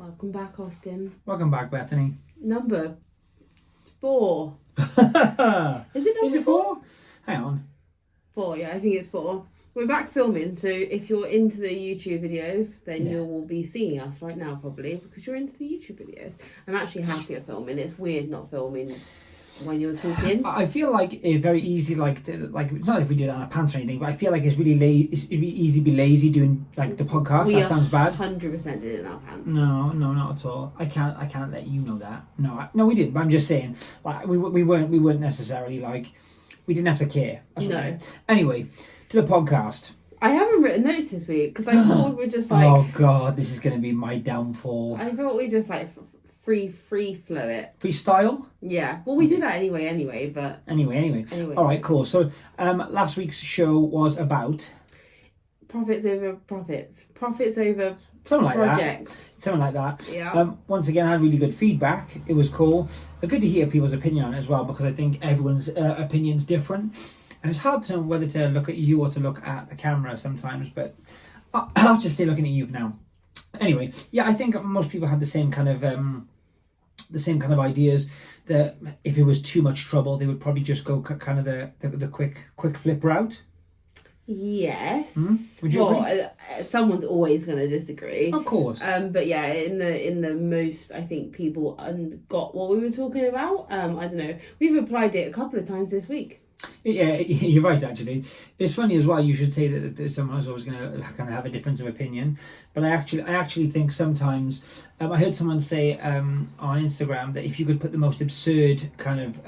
Welcome back, Austin. Welcome back, Bethany. Number 4. Is Is it 4? Hang on. 4, yeah, I think it's 4. We're back filming, so if you're into the YouTube videos, then you will be seeing us right now, probably, because you're into the YouTube videos. I'm actually happy at filming. It's weird not filming when you're talking. I feel like it's very easy, it's not if we do it on our pants or anything, but I feel like it's really easy to be lazy doing like the podcast. That sounds bad. 100% did it in our pants. No, not at all. I can't let you know that. No, we didn't. But I'm just saying, like we weren't necessarily like we didn't have to care. No. Anyway, to the podcast. I haven't written notes this week because I thought we were just like. Oh God, this is going to be my downfall. I thought we just like free flow it. Freestyle? Yeah. Well, we do that anyway, but. Anyway. All right, cool. So, last week's show was about profits over profits. Profits over something like projects. That. Something like that. Yeah. Once again, I had really good feedback. It was cool. Good to hear people's opinion on it as well, because I think everyone's opinion's different. And it's hard to know whether to look at you or to look at the camera sometimes, but I'll just stay looking at you for now. Anyway, yeah, I think most people had the same kind of ideas, that if it was too much trouble, they would probably just go kind of the quick flip route. Yes. Would you agree? Someone's always going to disagree. Of course. But yeah, in the most, I think people got what we were talking about. I don't know. We've applied it a couple of times this week. Yeah, you're right, actually. It's funny as well, you should say that someone's always going to kind of have a difference of opinion. But I actually think sometimes, I heard someone say on Instagram that if you could put the most absurd kind of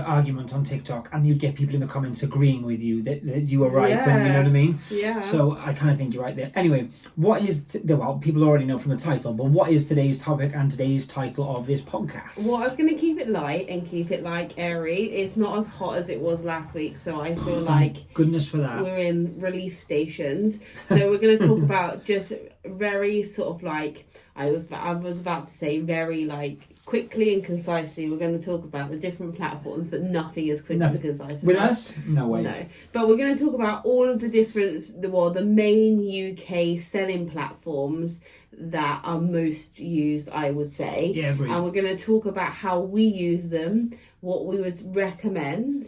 argument on TikTok and you'd get people in the comments agreeing with you that you were right, and you know what I mean? Yeah. So I kind of think you're right there. Anyway, what is well, people already know from the title, but what is today's topic and today's title of this podcast? Well, I was going to keep it light and keep it like airy. It's not as hot as it was last week, so I feel like goodness for that. We're in relief stations. So we're going to talk about just very sort of like I was about to say very like quickly and concisely. We're going to talk about the different platforms, but nothing is quick and concise with us. No way. No, but we're going to talk about all of the different, the main UK selling platforms that are most used, I would say. Yeah, agreed. And we're going to talk about how we use them, what we would recommend,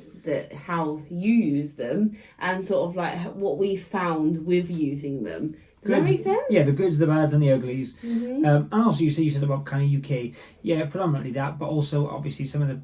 how you use them, and sort of like what we found with using them. Does that make sense? Yeah, the goods, the bads, and the uglies. Mm-hmm. And also, you said about kind of UK. Yeah, predominantly that, but also obviously some of the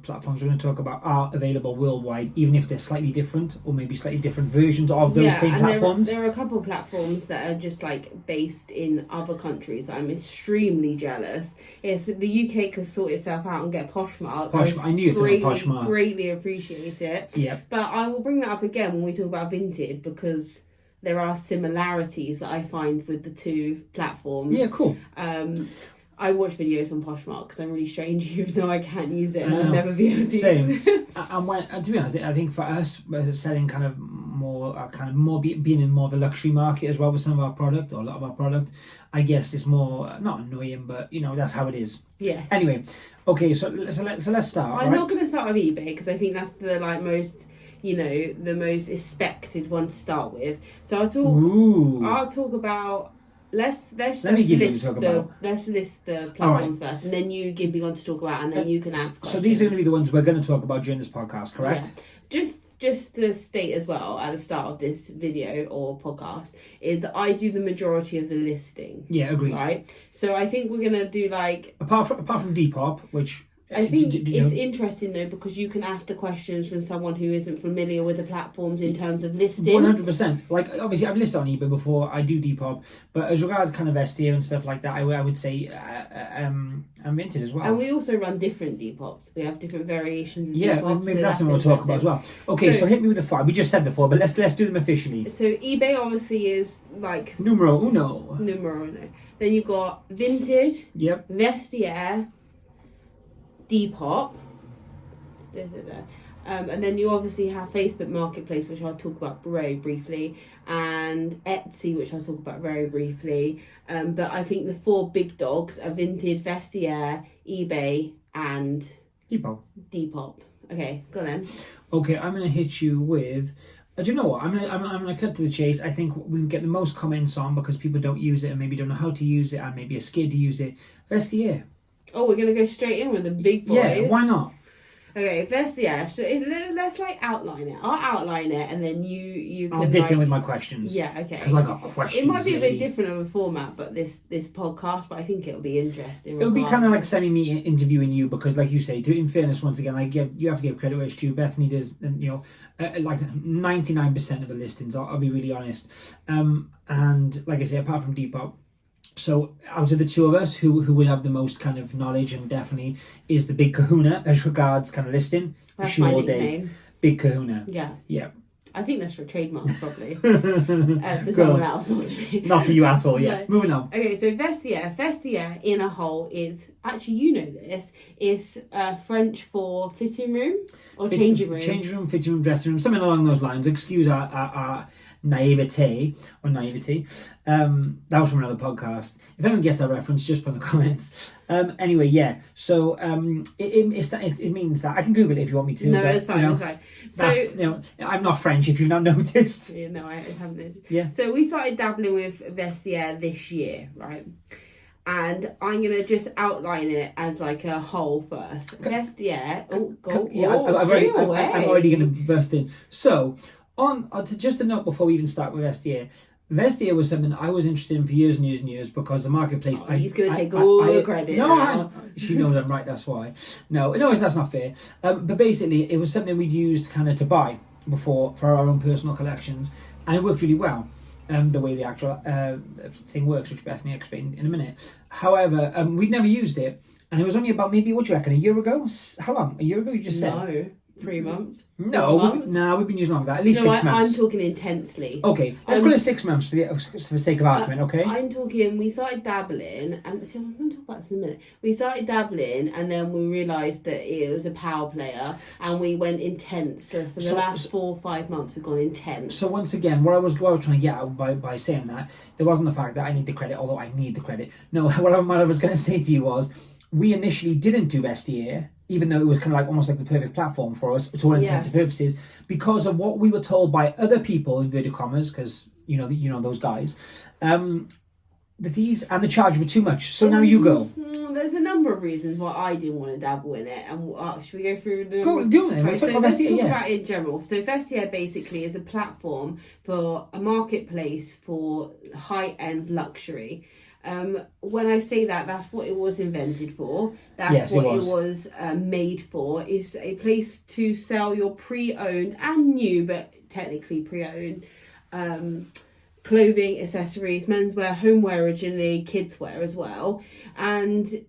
platforms we're going to talk about are available worldwide, even if they're slightly different or maybe slightly different versions of those same platforms. There are a couple of platforms that are just like based in other countries. I'm extremely jealous. If the UK could sort itself out and get Poshmark, I knew it was Poshmark. Greatly appreciate it. Yeah. But I will bring that up again when we talk about Vinted, because there are similarities that I find with the two platforms. Yeah, cool. I watch videos on Poshmark because I'm really strange, even though I can't use it and I'll never be able to Same. use it. And to be honest, I think for us, selling kind of more being in more of the luxury market as well with some of our product, or a lot of our product, I guess it's more, not annoying, but that's how it is. Yes. Anyway, okay, so let's start. I'm not going to start with eBay because I think that's the most... the most expected one to start with. So I'll talk about let's list the platforms first, and then you give me one to talk about, and then you can ask questions. So these are going to be the ones we're going to talk about during this podcast, correct? Yeah. Just to state as well at the start of this video or podcast is that I do the majority of the listing. Yeah, agreed. Right. So I think we're going to do like apart from Depop, which. I think it's interesting though, because you can ask the questions from someone who isn't familiar with the platforms in terms of listing. 100%. Like obviously I've listed on eBay before, I do Depop, but as regards kind of Vestiaire and stuff like that, I would say I'm Vinted as well. And we also run different Depops. We have different variations of Depop. Yeah, maybe that's something we'll talk about as well. Okay, so hit me with the 4. We just said the 4, but let's do them officially. So eBay obviously is like numero uno. Then you got Vinted. Yep. Vestiaire. Depop, and then you obviously have Facebook Marketplace, which I'll talk about very briefly, and Etsy, which I'll talk about very briefly. But I think the 4 big dogs are Vinted, Vestiaire, eBay, and Depop. Okay, go then. Okay, I'm going to hit you with Do you know what? I'm gonna cut to the chase. I think we get the most comments on because people don't use it and maybe don't know how to use it and maybe are scared to use it. Vestiaire. Oh, we're gonna go straight in with the big boys. Yeah, why not? Okay, Vestiaire. So let's like outline it. I'll outline it, and then you can. I'll dip in with my questions. Yeah, okay. Because I got questions. It might be a bit lady. different of a format, but this podcast, but I think it'll be interesting. It'll be kind of like semi-me interviewing you because, like you say, in fairness, once again, you have to give credit where it's due. Bethany does, and like 99% of the listings. I'll be really honest. And like I say, apart from Depop. So out of the two of us, who would have the most kind of knowledge and definitely is the big kahuna as regards kind of listing. That's my nickname. Big kahuna. Yeah. Yeah. I think that's for trademark probably. To someone else, not to me. Not to you at all, yeah. No. Moving on. Okay, so Vestiaire in a whole is, actually you know this, is French for fitting room or changing room. Changing room, fitting room, dressing room, something along those lines. Excuse our naivete. That was from another podcast. If anyone gets that reference, just put in the comments. Anyway, yeah. So it means that I can Google it if you want me to. No, it's fine. It's fine. So I'm not French. If you've not noticed. Yeah, no, I haven't noticed. Yeah. So we started dabbling with Vestiaire this year, right? And I'm gonna just outline it as like a whole first. Vestiaire. Oh, go. Yeah, I'm already gonna burst in. So. Just a note before we even start with Vestiaire. Vestiaire was something I was interested in for years and years and years because the marketplace. He's going to take all the credit. No, she knows I'm right. That's why. No, that's not fair. But basically, it was something we'd used kind of to buy before for our own personal collections, and it worked really well. The way the actual thing works, which Bethany explained in a minute. However, we'd never used it, and it was only about maybe what do you reckon, a year ago? How long? A year ago? You just said. No. 3 months? No, we've been using longer than that. At least 6 months. I'm talking intensely. Okay, let's call it 6 months for the sake of argument, okay? I'm talking, we started dabbling, and see, I'm going to talk about this in a minute. We started dabbling, and then we realised that it was a power player, and we went intense. So for the last 4 or 5 months, we've gone intense. So once again, what I was trying to get at by saying that, it wasn't the fact that I need the credit, although I need the credit. No, what I was going to say to you was, we initially didn't do Vestiaire, even though it was kind of like almost like the perfect platform for us to all intents and purposes, because of what we were told by other people, inverted commas, because you know those guys, the fees and the charge were too much. So now you go. There's a number of reasons why I didn't want to dabble in it, and should we go through them? Go do it. Right, so let's talk about it in general. So Vestiaire basically is a platform for a marketplace for high-end luxury. When I say that, that's what it was invented for. That's what it was made for. Is a place to sell your pre-owned and new, but technically pre-owned clothing, accessories, menswear, homeware originally, kidswear as well, and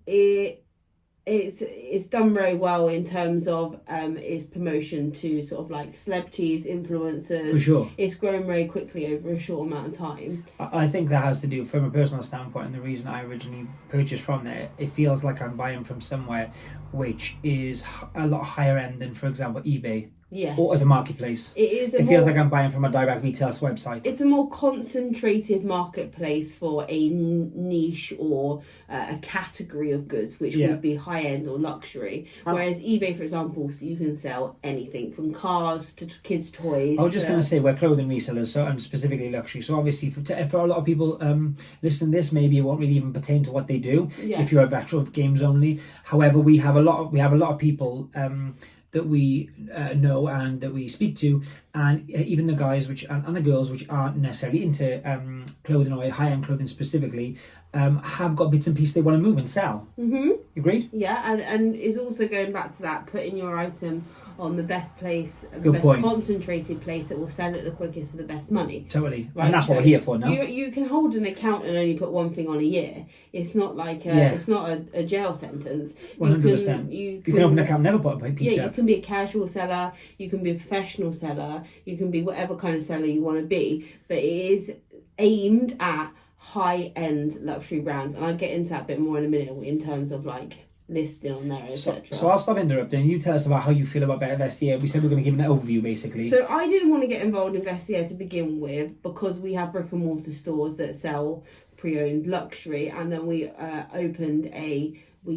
it's done very well in terms of its promotion to sort of like celebrities, influencers. For sure. It's grown very quickly over a short amount of time. I think that has to do, from a personal standpoint, and the reason I originally purchased from there, it feels like I'm buying from somewhere which is a lot higher end than, for example, eBay. Yes. Or as a marketplace. It feels like I'm buying from a direct retail website. It's a more concentrated marketplace for a niche or a category of goods, which would be high-end or luxury. Whereas eBay, for example, so you can sell anything from cars to kids' toys. I was just going to say, we're clothing resellers, so and specifically luxury. So obviously, for a lot of people listening to this, maybe it won't really even pertain to what they do. Yes. If you're a veteran of games only. However, we have a lot of people that we know and that we speak to, and even the guys and the girls which aren't necessarily into clothing or high-end clothing specifically, have got bits and pieces they want to move and sell. Mm-hmm. Agreed? Yeah, and it's also going back to that, putting your item on the best place, concentrated place that will sell it the quickest for the best money. Totally. Right? And that's what we're here for now. You can hold an account and only put one thing on a year. It's not like it's not a jail sentence. 100%. You can open an account and never put a piece up. You can be a casual seller, you can be a professional seller, you can be whatever kind of seller you want to be, but it is aimed at high-end luxury brands, and I'll get into that a bit more in a minute in terms of like listing on there, etc. So I'll stop interrupting. You tell us about how you feel about Vestiaire. We said we're going to give an overview, basically. So I didn't want to get involved in Vestiaire to begin with because we have brick and mortar stores that sell pre-owned luxury, and then we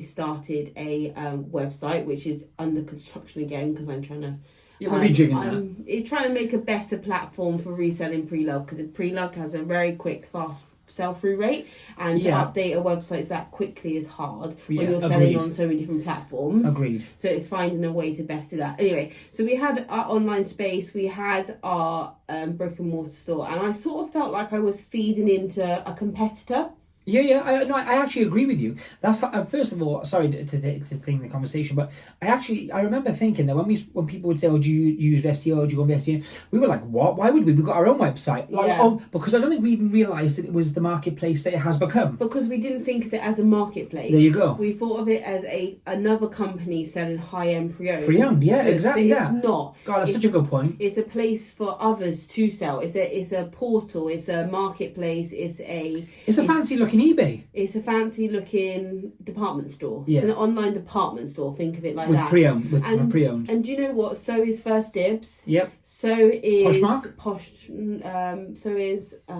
started a website which is under construction again because I'm trying to Yeah, we'll be jigging that. It's trying to make a better platform for reselling pre-loved, because pre-loved has a very quick, fast sell-through rate, and to update a website that quickly is hard when you're selling on so many different platforms. Agreed. So it's finding a way to best do that. Anyway, so we had our online space, we had our brick and mortar store, and I sort of felt like I was feeding into a competitor. Yeah, I actually agree with you. That's first of all, sorry to clean the conversation, but I remember thinking that when people would say, "Oh, do you use Vestiaire? Or do you go Vestiaire?" We were like, "What? Why would we? We've got our own website." Like, because I don't think we even realised that it was the marketplace that it has become. Because we didn't think of it as a marketplace. There you go. We thought of it as another company selling high-end pre-owned. Pre-owned, yeah, exactly. But it's not. God, that's such a good point. It's a place for others to sell. It's a portal. It's a marketplace. It's a fancy looking eBay. It's a fancy looking department store. Yeah. It's an online department store. Think of it like with that. Pre-owned, with pre-owned. And do you know what? So is First Dibs. Yep. So is Poshmark. So is I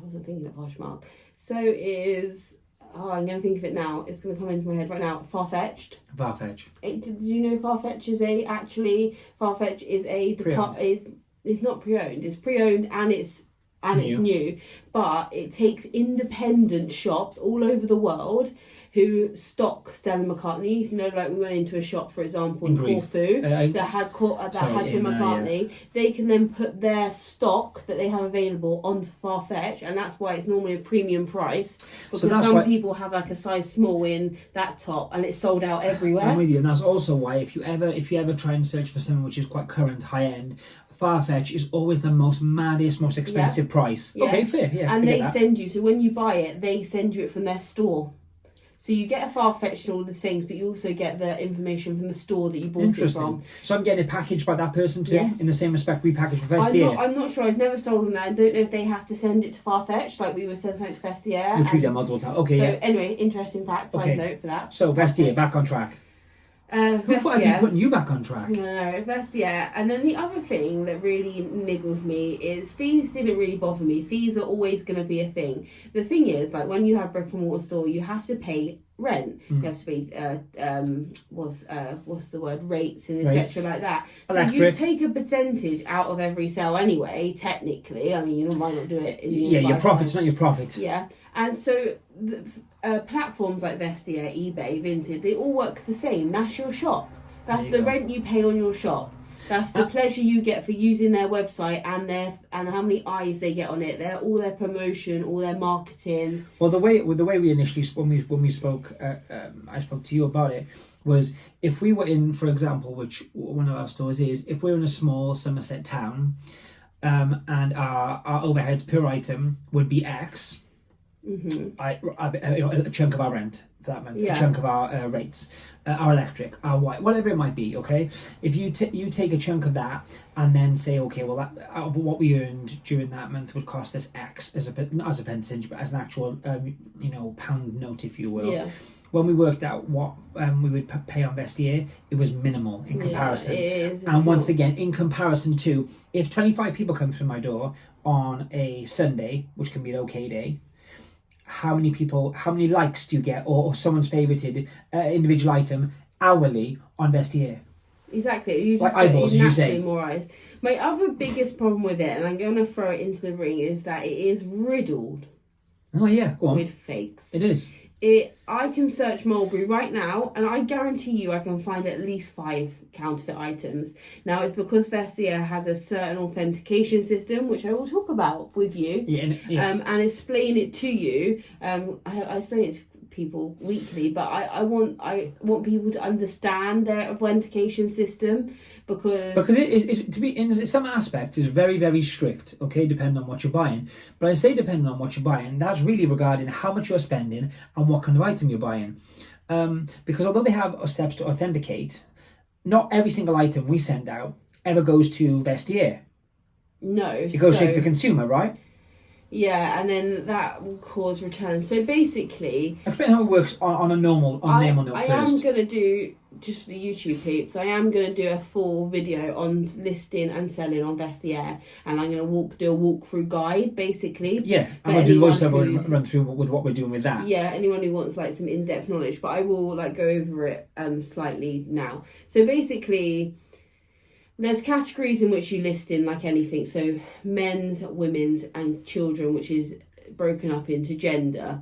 wasn't thinking of Poshmark. So is I'm going to think of it now. It's going to come into my head right now. Farfetched. Did you know Farfetch is it's not pre-owned. It's pre-owned and it's new, but it takes independent shops all over the world who stock Stella McCartney. You know, like we went into a shop, for example, in Corfu that had Stella McCartney. They can then put their stock that they have available onto Farfetch, and that's why it's normally a premium price, because some people have like a size small in that top, and it's sold out everywhere. I'm with you, and that's also why if you ever try and search for something which is quite current, high end, Farfetch is always the most expensive price. Yeah. Okay, fair, yeah. And they send you, so when you buy it, they send you it from their store. So you get a Farfetch and all these things, but you also get the information from the store that you bought it from. So I'm getting it packaged by that person too, in the same respect we package for Vestiaire. I'm not sure. I've never sold them that. I don't know if they have to send it to Farfetch, like we were sending something to Vestiaire. Which we done multiple times. Okay, so anyway, interesting fact, side note for that. So Vestiaire, back on track. Who thought I'd be putting you back on track? No, Vestiaire. And then the other thing that really niggled me is fees didn't really bother me. Fees are always going to be a thing. The thing is, like when you have brick and mortar store, you have to pay rent. You have to pay what's the word, rates and etc. like that. So you take a percentage out of every sale anyway. Technically, I mean, you might not do it. Your profit's not your profit. Yeah, and so platforms like Vestiaire, eBay, Vinted, they all work the same. That's your shop. That's the rent you pay on your shop. That's the pleasure you get for using their website and how many eyes they get on it. All their promotion, all their marketing. Well, the way we initially when we spoke, I spoke to you about it, was if we were in, for example, which one of our stores is, if we're in a small Somerset town, and our overheads per item would be X. A chunk of our rent for that month, a chunk of our rates, our electric, our white, whatever it might be. Okay, if you take a chunk of that and then say, okay, well, that out of what we earned during that month would cost us X not as a percentage, but as an actual pound note, if you will. Yeah. When we worked out what we would pay on Vestiaire, it was minimal in comparison. Yeah, it is. And once again, in comparison to if 25 people come through my door on a Sunday, which can be an okay day, how many likes do you get, or someone's favorited individual item hourly on Vestiaire? Exactly. You just eyeballs, as you say. More eyes. My other biggest problem with it, and I'm going to throw it into the ring, is that it is riddled. Oh yeah, go on. With fakes. It is. I can search Mulberry right now, and I guarantee you I can find at least 5 counterfeit items. Now, it's because Vestiaire has a certain authentication system, which I will talk about with you, and explain it to you. I explain it to people weekly, but I want people to understand their authentication system, because it to be in some aspects is very, very strict, okay, depending on what you're buying. But I say depending on what you're buying, that's really regarding how much you're spending and what kind of item you're buying, because although they have steps to authenticate, not every single item we send out ever goes to Vestiaire. No, it goes straight to the consumer, right? Yeah, and then that will cause returns. So basically, explain how it works on a normal name on note first. I am going to do, just for the YouTube peeps, I am going to do a full video on listing and selling on Vestiaire, and I'm going to do a walkthrough guide, basically. Yeah, and we'll do the voiceover run through with what we're doing with that. Yeah, anyone who wants like some in-depth knowledge, but I will go over it slightly now. So basically, There's categories in which you list in like anything. So men's, women's and children, which is broken up into gender.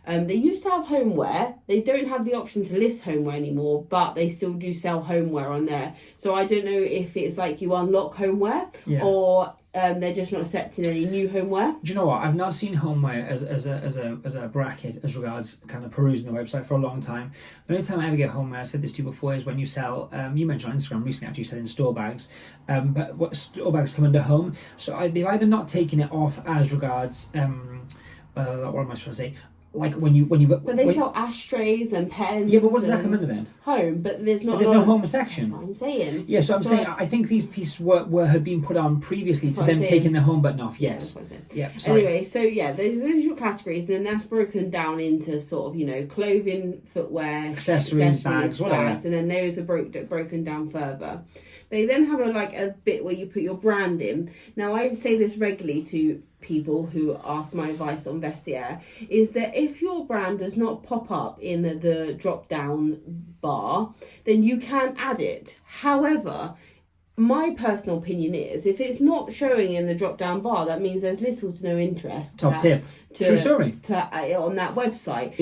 They used to have homeware. They don't have the option to list homeware anymore, but they still do sell homeware on there. So I don't know if it's like you unlock homeware or they're just not accepting any new homeware. Do you know what? I've not seen homeware as a bracket as regards kind of perusing the website for a long time. The only time I ever get homeware, I said this to you before, is when you sell, you mentioned on Instagram recently actually selling store bags, but what store bags come under home. So they've either not taken it off as regards, what am I trying to say? Like when you but they sell ashtrays and pens. Yeah, but what does that come under then? Home, but there's not. But there's no home section. That's what I'm saying. Yeah, so I'm saying I think these pieces had been put on previously to them taking the home button off. Yes. Yeah. Sorry. Anyway, so yeah, those are your categories. Then that's broken down into sort of clothing, footwear, accessories, bags, and then those are broken down further. They then have a bit where you put your brand in. Now I say this regularly to people who ask my advice on Vestiaire, is that if your brand does not pop up in the drop down bar, then you can add it. However, my personal opinion is if it's not showing in the drop down bar, that means there's little to no interest. Top tip. True story. On that website.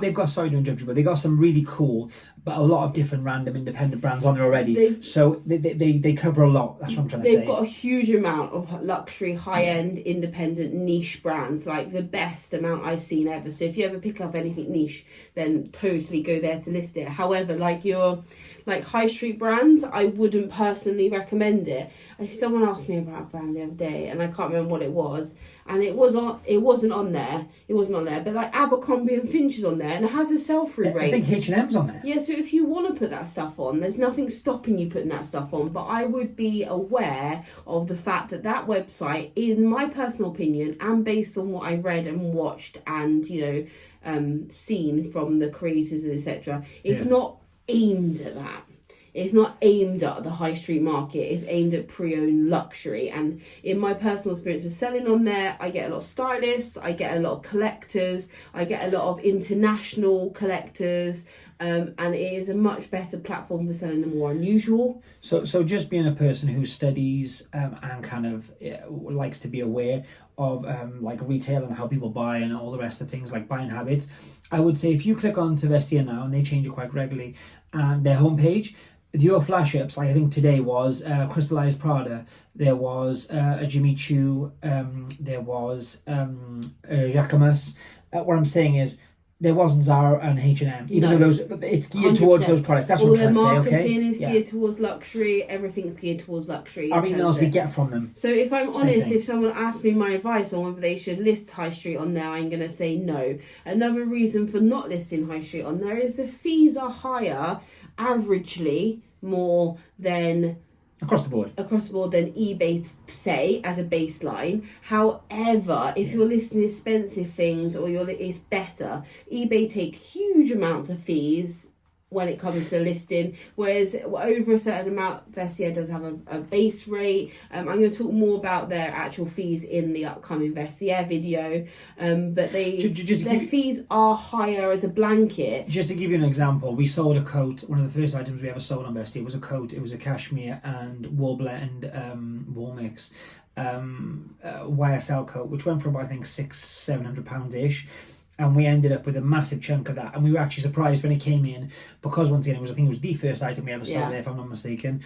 They've got sorry to interrupt you, but they got some really cool, but a lot of different random independent brands on there already. So they cover a lot. That's what I'm trying to say. They've got a huge amount of luxury, high end, independent niche brands, like the best amount I've seen ever. So if you ever pick up anything niche, then totally go there to list it. However, like your high street brands, I wouldn't personally recommend it. If someone asked me about a brand the other day, and I can't remember what it was, and it wasn't on there. But like Abercrombie and Finch is on there, and it has a sell-through rate. I think H&M's on there. Yeah, so if you want to put that stuff on, there's nothing stopping you putting that stuff on. But I would be aware of the fact that website, in my personal opinion, and based on what I read and watched and seen from the creators, etc., it's not aimed at that. It's not aimed at the high street market. It's aimed at pre-owned luxury. And in my personal experience of selling on there, I get a lot of stylists, I get a lot of collectors, I get a lot of international collectors, and it is a much better platform for selling the more unusual. So just being a person who studies and kind of likes to be aware of like retail and how people buy and all the rest of things like buying habits, I would say if you click on to Vestiaire now, and they change it quite regularly, and their homepage, your flash ups, like I think today was Crystallized Prada, there was a Jimmy Choo, there was Jacquemus. What I'm saying is there wasn't Zara and H&M, even though it's geared 100%. Towards those products. That's what I'm trying to say. Okay, marketing is geared towards luxury. Everything's geared towards luxury. Our emails we get from them. So if I'm honest, if someone asks me my advice on whether they should list high street on there, I'm going to say no. Another reason for not listing high street on there is the fees are higher, averagely more than across the board than eBay, say, as a baseline. However, if you're listing expensive things or it's better, eBay take huge amounts of fees when it comes to listing, whereas over a certain amount, Vestiaire does have a base rate. I'm going to talk more about their actual fees in the upcoming Vestiaire video, but their fees are higher as a blanket. Just to give you an example, we sold a coat. One of the first items we ever sold on Vestiaire was a coat. It was a cashmere and wool blend wool mix YSL coat, which went for about I think £600-700 ish. And we ended up with a massive chunk of that. And we were actually surprised when it came in, because once again, I think it was the first item we ever sold there, if I'm not mistaken.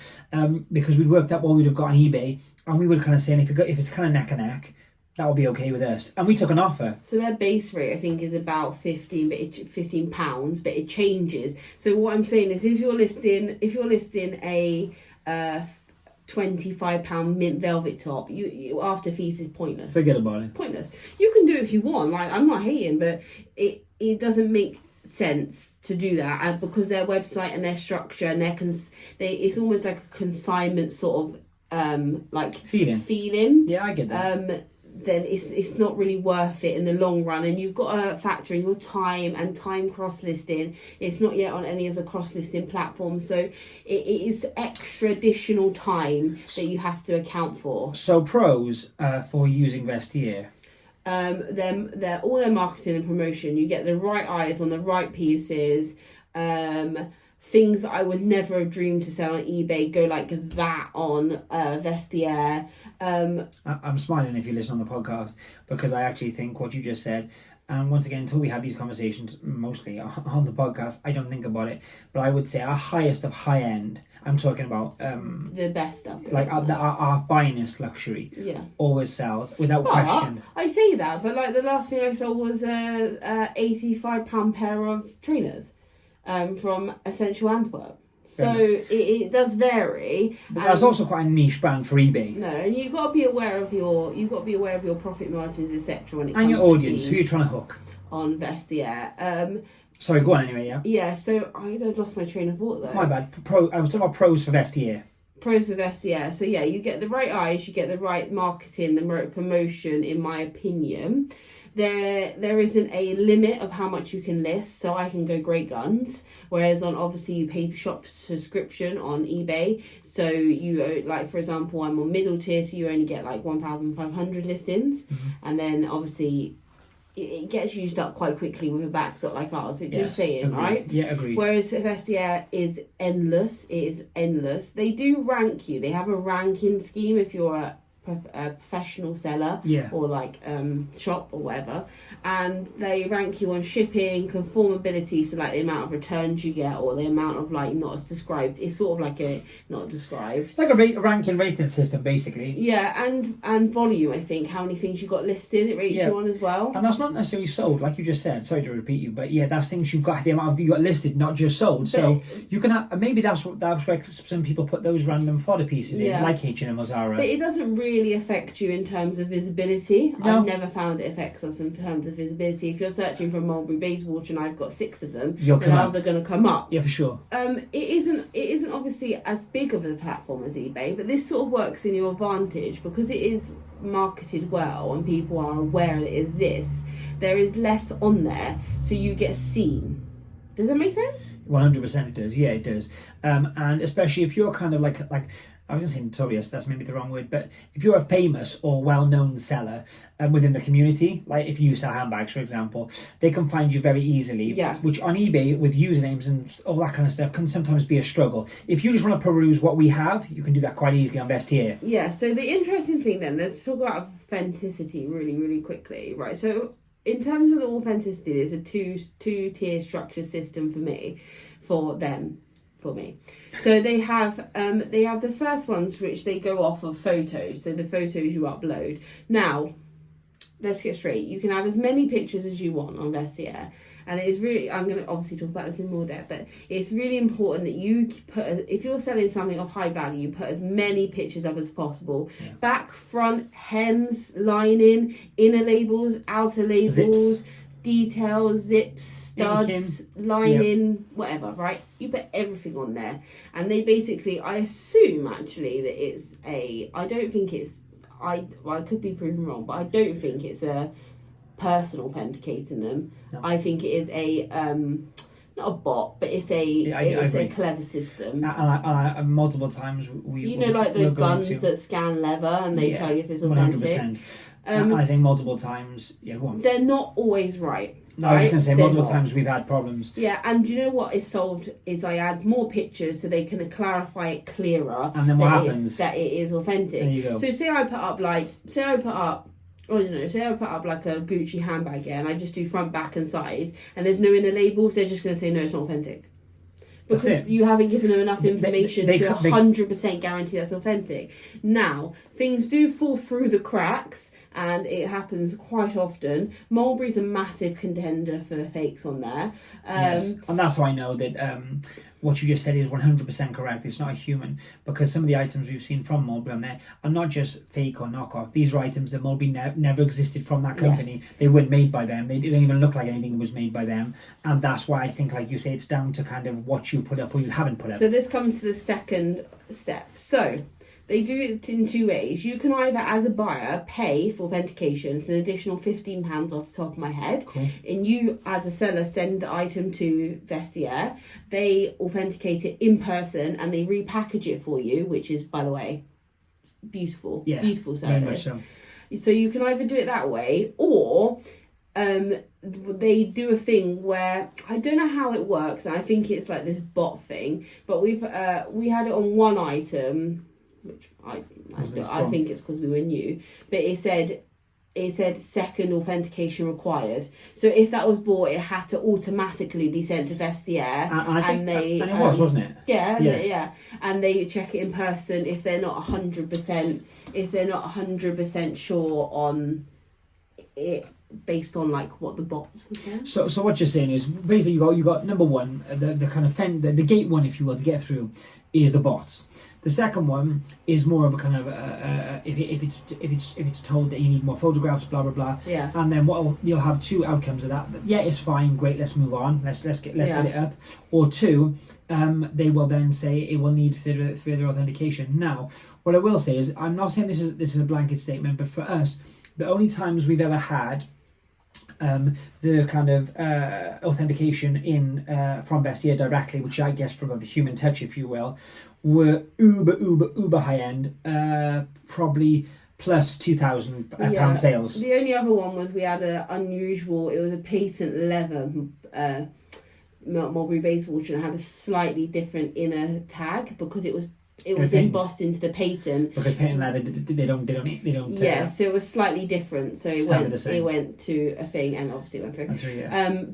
Because we'd worked out what we'd have got on eBay, and we were kind of saying, if it's kind of neck and neck, that would be okay with us. And we took an offer. So their base rate, I think, is about £15, but it changes. So what I'm saying is, if you're listing a £25 mint velvet top, you after fees is pointless. Forget about it. Pointless. You can do it if you want. Like, I'm not hating, but it doesn't make sense to do that because their website and their structure and it's almost like a consignment sort of like feeling. Yeah, I get that. Then it's not really worth it in the long run, and you've got to factor in your time and time cross-listing. It's not yet on any of the cross-listing platforms, so it is extra additional time that you have to account for. So pros for using Vestiaire. They're all their marketing and promotion. You get the right eyes on the right pieces. things that I would never have dreamed to sell on eBay go like that on Vestiaire. I'm smiling if you listen on the podcast, because I actually think what you just said, and once again, until we have these conversations mostly on the podcast, I don't think about it, but I would say our highest of high end, I'm talking about the best stuff, like our finest luxury, always sells without question. I say that, but like the last thing I sold was a £85 pair of trainers from Essential Antwerp. So it does vary. But that's also quite a niche brand for eBay. No, and you've got to be aware of your profit margins, etc. when it comes and your to audience, fees who you're trying to hook. On Vestiaire. Sorry, go on anyway. Yeah. So I lost my train of thought though. My bad. I was talking about pros for Vestiaire. Pros for Vestiaire. So yeah, you get the right eyes, you get the right marketing, the right promotion, in my opinion. There isn't a limit of how much you can list, so I can go great guns. Whereas on obviously you pay shop subscription on eBay, so you like for example I'm on middle tier, so you only get like 1,500 listings, and then obviously it gets used up quite quickly with a backstock like ours. It's just saying, agreed. Right? Yeah, agreed. Whereas Vestiaire is endless. It is endless. They do rank you. They have a ranking scheme if you're a professional seller or like shop or whatever, and they rank you on shipping, conformability, so like the amount of returns you get or the amount of like not as described. It's sort of like a not described, like a ranking rating system basically. And volume. I think how many things you got listed it rates you on as well, and that's not necessarily sold like you just said. Sorry to repeat you, but that's things you've got, the amount of you got listed, not just sold. So you can have, maybe that's where some people put those random fodder pieces in, like H&M or Zara. But it doesn't really affect you in terms of visibility. No. I've never found it affects us in terms of visibility. If you're searching for Mulberry Bayswater and I've got 6 of them, then ours are going to come up. Yeah, for sure. It isn't obviously as big of a platform as eBay, but this sort of works in your advantage because it is marketed well and people are aware that it exists. There is less on there, so you get seen. Does that make sense? 100% it does. Yeah, it does. And especially if you're kind of like I was going to say notorious, that's maybe the wrong word, but if you're a famous or well-known seller within the community, like if you sell handbags, for example, they can find you very easily, which on eBay with usernames and all that kind of stuff can sometimes be a struggle. If you just want to peruse what we have, you can do that quite easily on Vestiaire. Yeah, so the interesting thing then, let's talk about authenticity really, really quickly, right? So in terms of the authenticity, there's a two-tier structure system for me. So they have the first ones which they go off of photos, so the photos you upload. Now, let's get straight. You can have as many pictures as you want on Vestiaire, and it is really, I'm going to obviously talk about this in more depth, but it's really important that you if you're selling something of high value, put as many pictures up as possible. Back, front, hems, lining, inner labels, outer labels, zips. Details, zips, studs, lining, whatever, right? You put everything on there. And they basically, I assume actually that it's I don't think it's, I could be proven wrong, but I don't think it's a person authenticating them. No. I think it is a, not a bot, but it's a clever system. And multiple times like those guns that scan leather and they tell you if it's authentic. 100%. I think multiple times, go on. They're not always right. No, I was going to say multiple times we've had problems. Yeah, and you know what is solved is I add more pictures so they can clarify it clearer. And then what happens? That it is authentic. There you go. So say I put up like a Gucci handbag and I just do front, back and sides and there's no inner labels, they're just going to say no, it's not authentic. Because you haven't given them enough information to 100% guarantee that's authentic. Now, things do fall through the cracks, and it happens quite often. Mulberry's a massive contender for fakes on there. Yes. And that's how I know that what you just said is 100% correct. It's not a human, because some of the items we've seen from Mulberry on there are not just fake or knockoff. These are items that Mulberry never existed from that company. Yes. They weren't made by them. They don't even look like anything that was made by them. And that's why I think, like you say, it's down to kind of what you put up or you haven't put up. So this comes to the second step. So they do it in 2 ways. You can either, as a buyer, pay for authentication. It's an additional £15 off the top of my head. Cool. And you, as a seller, send the item to Vestiaire. They authenticate it in person and they repackage it for you, which is, by the way, beautiful. Yeah, beautiful service. Very much so. So you can either do it that way, or they do a thing where I don't know how it works, and I think it's like this bot thing. But we had it on one item, which I think it's because we were new, but it said second authentication required. So if that was bought, it had to automatically be sent to Vestiaire, and it was, wasn't it? Yeah. And they check it in person if they're not 100% sure on it, based on like what the bots are saying. So what you're saying is basically you got number one, the kind of the gate one, if you will, to get through is the bots. The second one is more of a kind of if it's told that you need more photographs, blah blah blah. Yeah. And then you'll have two outcomes of that. Yeah, it's fine, great, let's move on. Let's get it up. Or two, they will then say it will need further authentication. Now, what I will say is, I'm not saying this is a blanket statement, but for us, the only times we've ever had the kind of authentication from Vestiaire directly, which I guess from a human touch, if you will, were uber high end, probably plus £2,000 sales. The only other one was we had it was a patent leather mulberry Bayswater, and had a slightly different inner tag because it was embossed into the patent. Because patent leather, they don't. Yeah, so it was slightly different. So it went to a thing, and obviously it went through.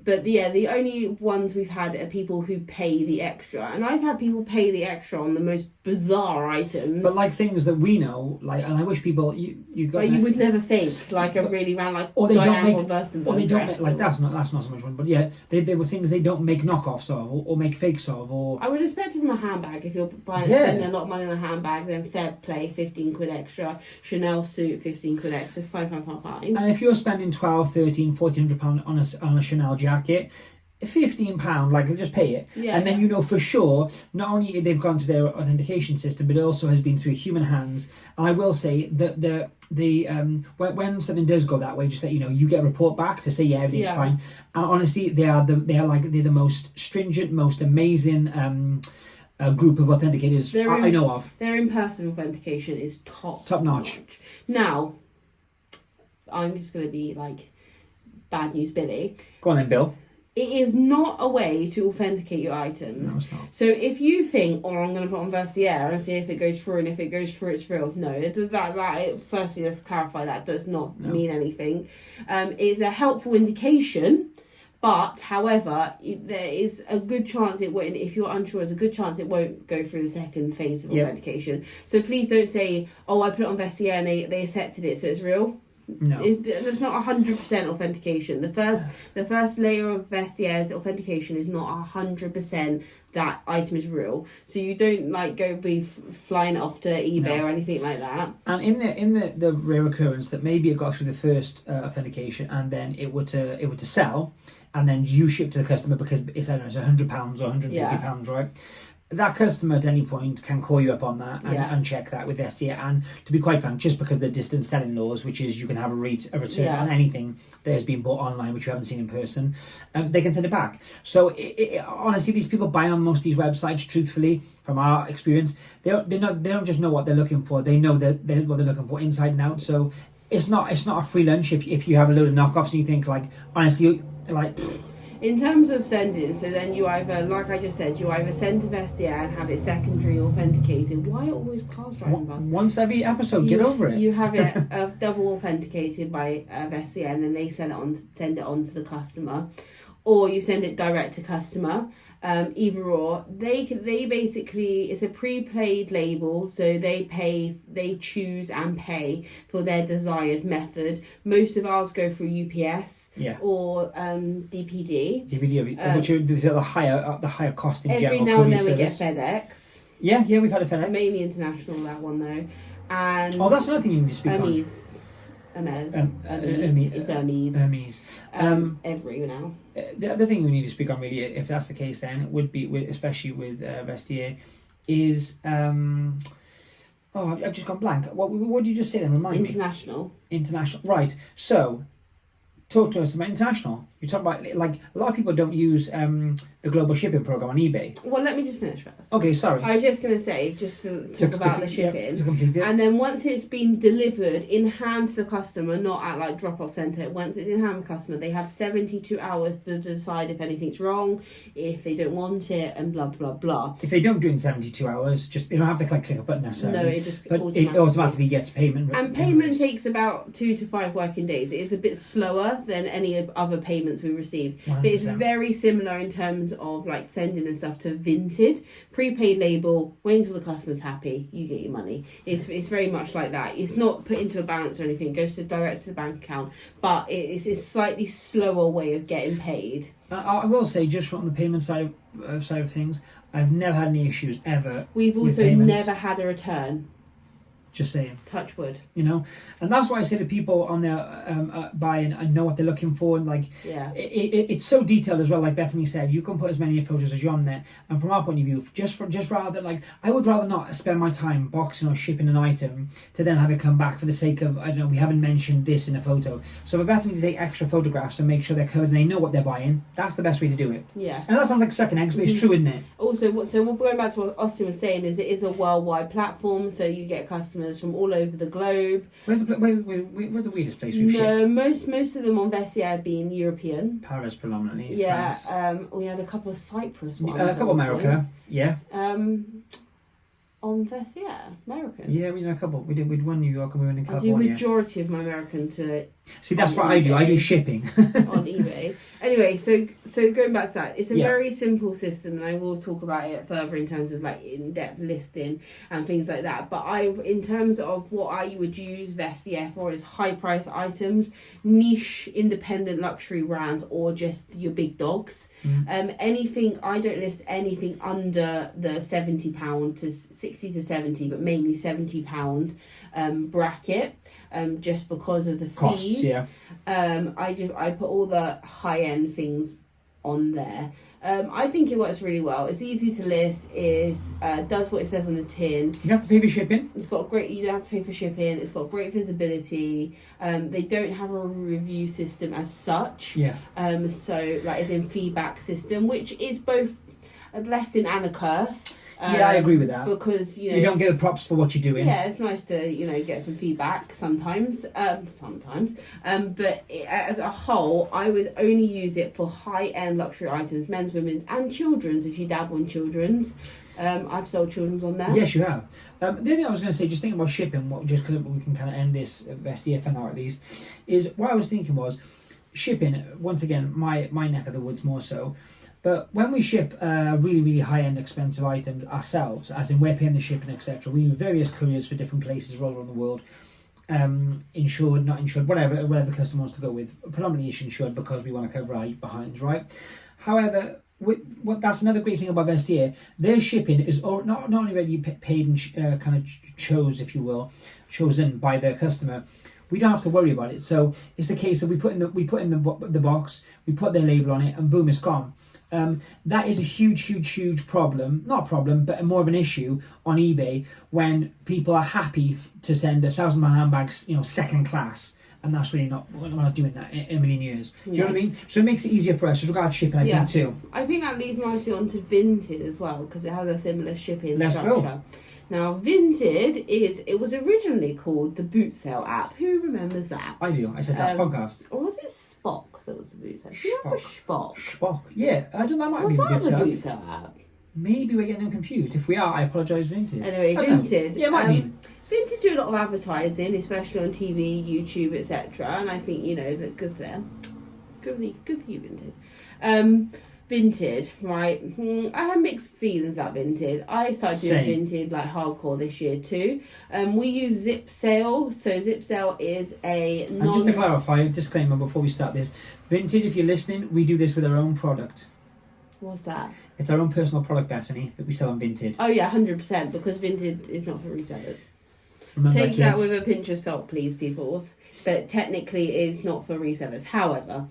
But the only ones we've had are people who pay the extra, and I've had people pay the extra on the most bizarre items. But like things that we know, like, and I wish people you got. But you would never think like a really round like or they Diane don't von Furstenberg or they don't dress make, like that's not so much fun. But yeah, they were things they don't make knockoffs of or make fakes of. Or I would expect it from a handbag. If you're spending a lot of money on a handbag, then fair play, 15 quid extra. Chanel suit, 15 quid extra, fine. And if you're spending 12, 13, 1400 pound on a Chanel jacket, £15, like, just pay it. And then you know for sure, not only they've gone to their authentication system, but it also has been through human hands. And I will say that when something does go that way, just let you know, you get a report back to say everything's fine. And honestly, they're the most stringent, most amazing group of authenticators I know of. Their in-person authentication is top notch. Now, I'm just going to be like bad news Billy. Go on then, Bill. It is not a way to authenticate your items. No, it's not. So if you think, I'm going to put on Vestiaire and see if it goes through, and if it goes through, it's real. No, it does firstly, let's clarify that does not mean anything. It's a helpful indication, but however, there is a good chance it won't. If you're unsure, there's a good chance it won't go through the second phase of authentication. So please don't say, I put it on Vestiaire and they accepted it, so it's real. No, there's not 100% authentication. The first layer of Vestiaire's authentication is not 100% that item is real. So you don't go be flying it off to eBay or anything like that. And in the rare occurrence that maybe it got through the first authentication and then it were to sell, and then you ship to the customer because it's £100 or £150, right? That customer at any point can call you up on that and check that with Vestiaire. And to be quite frank, just because the distance selling laws, which is you can have a return on anything that has been bought online which you haven't seen in person, they can send it back. So honestly, these people buy on most of these websites, truthfully, from our experience, they don't just know what they're looking for. They know what they're looking for inside and out. So it's not a free lunch if you have a load of knockoffs and you think, honestly, in terms of sending, so then you either, like I just said, you either send to Vestiaire and have it secondary authenticated. Why are always cars driving past? Once every episode, get over it. You have it double authenticated by Vestiaire, and then they send it on to the customer, or you send it direct to customer. Either or, they basically, it's a prepaid label, so they choose and pay for their desired method. Most of ours go through UPS or DPD. Which is the higher cost in general. Every now and then we get FedEx. Yeah, we've had a FedEx. Mainly international, that one though. And that's another thing you need to speak on. It's Hermes. Every now. The other thing we need to speak on, really, if that's the case, then it would be, especially with Vestiaire, is I've just gone blank. What did you just say then? Remind me. International. Right. So talk to us about international. You talk about, like, a lot of people don't use the global shipping program on eBay. Well, let me just finish first. Okay, sorry. I was just going to say, just to talk about the shipping. Yeah, to complete it. And then once it's been delivered in hand to the customer, not at like drop-off centre, once it's in hand to the customer, they have 72 hours to decide if anything's wrong, if they don't want it, and blah, blah, blah. If they don't do it in 72 hours, they don't have to click a button necessarily. No, it just but it automatically gets payment. And payment takes about 2 to 5 working days. It is a bit slower than any other payments we receive. 100%. But it's very similar in terms of like sending and stuff to Vinted. Prepaid label, wait until the customer's happy, you get your money. It's very much like that. It's not put into a balance or anything. It goes direct to the bank account. But it's a slightly slower way of getting paid. I will say, just from the payment side of things, I've never had any issues ever. We've also never had a return. Just saying. Touch wood. You know, and that's why I say to people on their buying and know what they're looking for, and like, yeah, it's so detailed as well. Like Bethany said, you can put as many photos as you want there. And from our point of view, just rather, like, I would rather not spend my time boxing or shipping an item to then have it come back for the sake of, I don't know, we haven't mentioned this in a photo. So for Bethany to take extra photographs and make sure they're covered and they know what they're buying, that's the best way to do it. Yes. And that sounds like sucking eggs, but it's true, isn't it? Also, what going back to what Austin was saying, is it is a worldwide platform, so you get customers from all over the globe. Where's the weirdest place we've shipped? No, most of them on Vestiaire being European. Paris predominantly. Yeah, France. we had a couple of Cyprus ones. A couple America, yeah. On Vestiaire, American. Yeah, we did a couple. We did one New York and we went in I California. do majority of my American to. See, that's what I do. I do shipping on eBay. Anyway, so going back to that, it's a very simple system, and I will talk about it further in terms of like in-depth listing and things like that. But in terms of what I would use Vestiaire for, is high-price items, niche, independent luxury brands, or just your big dogs. Anything, I don't list anything under the £70 to 60 to 70, but mainly £70 bracket, just because of the fees. Costs, yeah. I put all the high-end things on there. I think it works really well. It's easy to list. Does what it says on the tin. You have to pay for shipping. It's got you don't have to pay for shipping. It's got great visibility. They don't have a review system as such. Yeah. So like as in feedback system, which is both a blessing and a curse. Yeah, I agree with that. Because, you don't get the props for what you're doing. Yeah, it's nice to, get some feedback sometimes. But as a whole, I would only use it for high-end luxury items, men's, women's, and children's, if you dabble in children's. I've sold children's on there. Yes, you have. The other thing I was going to say, just thinking about shipping, just because we can kind of end this Vestiaire for now at least, is what I was thinking was, shipping, once again, my neck of the woods more so, but when we ship really, really high-end expensive items ourselves, as in we're paying the shipping, etc., we use various couriers for different places all around the world, insured, not insured, whatever the customer wants to go with. Predominantly it's insured because we want to cover our behinds, right? However, that's another great thing about Vestiaire. Their shipping is not only already paid and kind of chosen by the customer. We don't have to worry about it. So it's a case of we put in the box, we put their label on it, and boom, it's gone. That is a huge problem. Not a problem, but more of an issue on eBay when people are happy to send £1,000 handbags, second class. And that's really we're not doing that in a million years. Do you know what I mean? So it makes it easier for us with regard to shipping, I think, too. I think that leads nicely onto Vinted as well, because it has a similar shipping structure. Go. Now, Vinted it was originally called the Boot Sale app. Who remembers that? I do. I said that's podcast. Or was it Spock that was the Boot Sale? Do you remember Spock? Spock. Yeah, I don't know. That might be the Boot Sale app. Maybe we're getting them confused. If we are, I apologise, Vinted. Anyway, Vinted. Yeah, it might be. Vinted do a lot of advertising, especially on TV, YouTube, etc. And I think, that good for them. Good for you, Vinted. Vinted, right? I have mixed feelings about Vinted. I started doing Vinted like hardcore this year too. We use Zip Sale. So Zip Sale is a And just to clarify, a disclaimer before we start this. Vinted, if you're listening, we do this with our own product. What's that? It's our own personal product, Bethany, that we sell on Vinted. Oh yeah, 100%, because Vinted is not for resellers. Remember, Take that with a pinch of salt, please, peoples. But technically, it's not for resellers. However,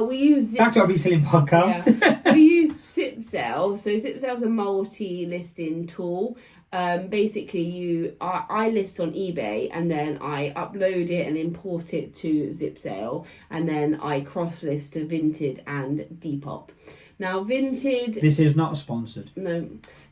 we use Zip. Back to our reselling podcast. Yeah. We use Zip Sale. So Zip Sale is a multi-listing tool. basically I list on eBay and then I upload it and import it to SOCAIL, and then I cross list to Vinted and Depop. Now Vinted, This is not sponsored. no,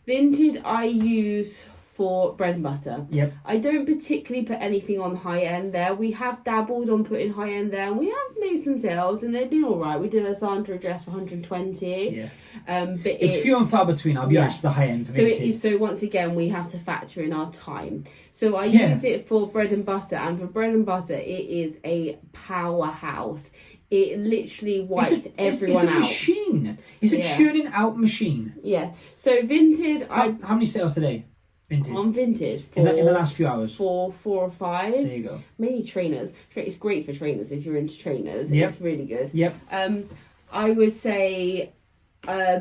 Vinted I use for bread and butter. Yep. I don't particularly put anything on high end there. We have dabbled on putting high end there, and we have made some sales, and they've been all right. We did a Sandra dress for 120. Yeah. But It's few and far between. I'll be honest. Yes. The high end for so it Vinted. is. So once again, we have to factor in our time. So I Yeah. use it for bread and butter, and for bread and butter, it is a powerhouse. It literally wipes everyone it's a out. machine. It's a churning out machine. Yeah. So Vinted, How many sales today? Vinted. on Vinted for In the last few hours. for 4 or 5. There you go. Mainly trainers. It's great for trainers if you're into trainers. Yep. It's really good. Yep. I would say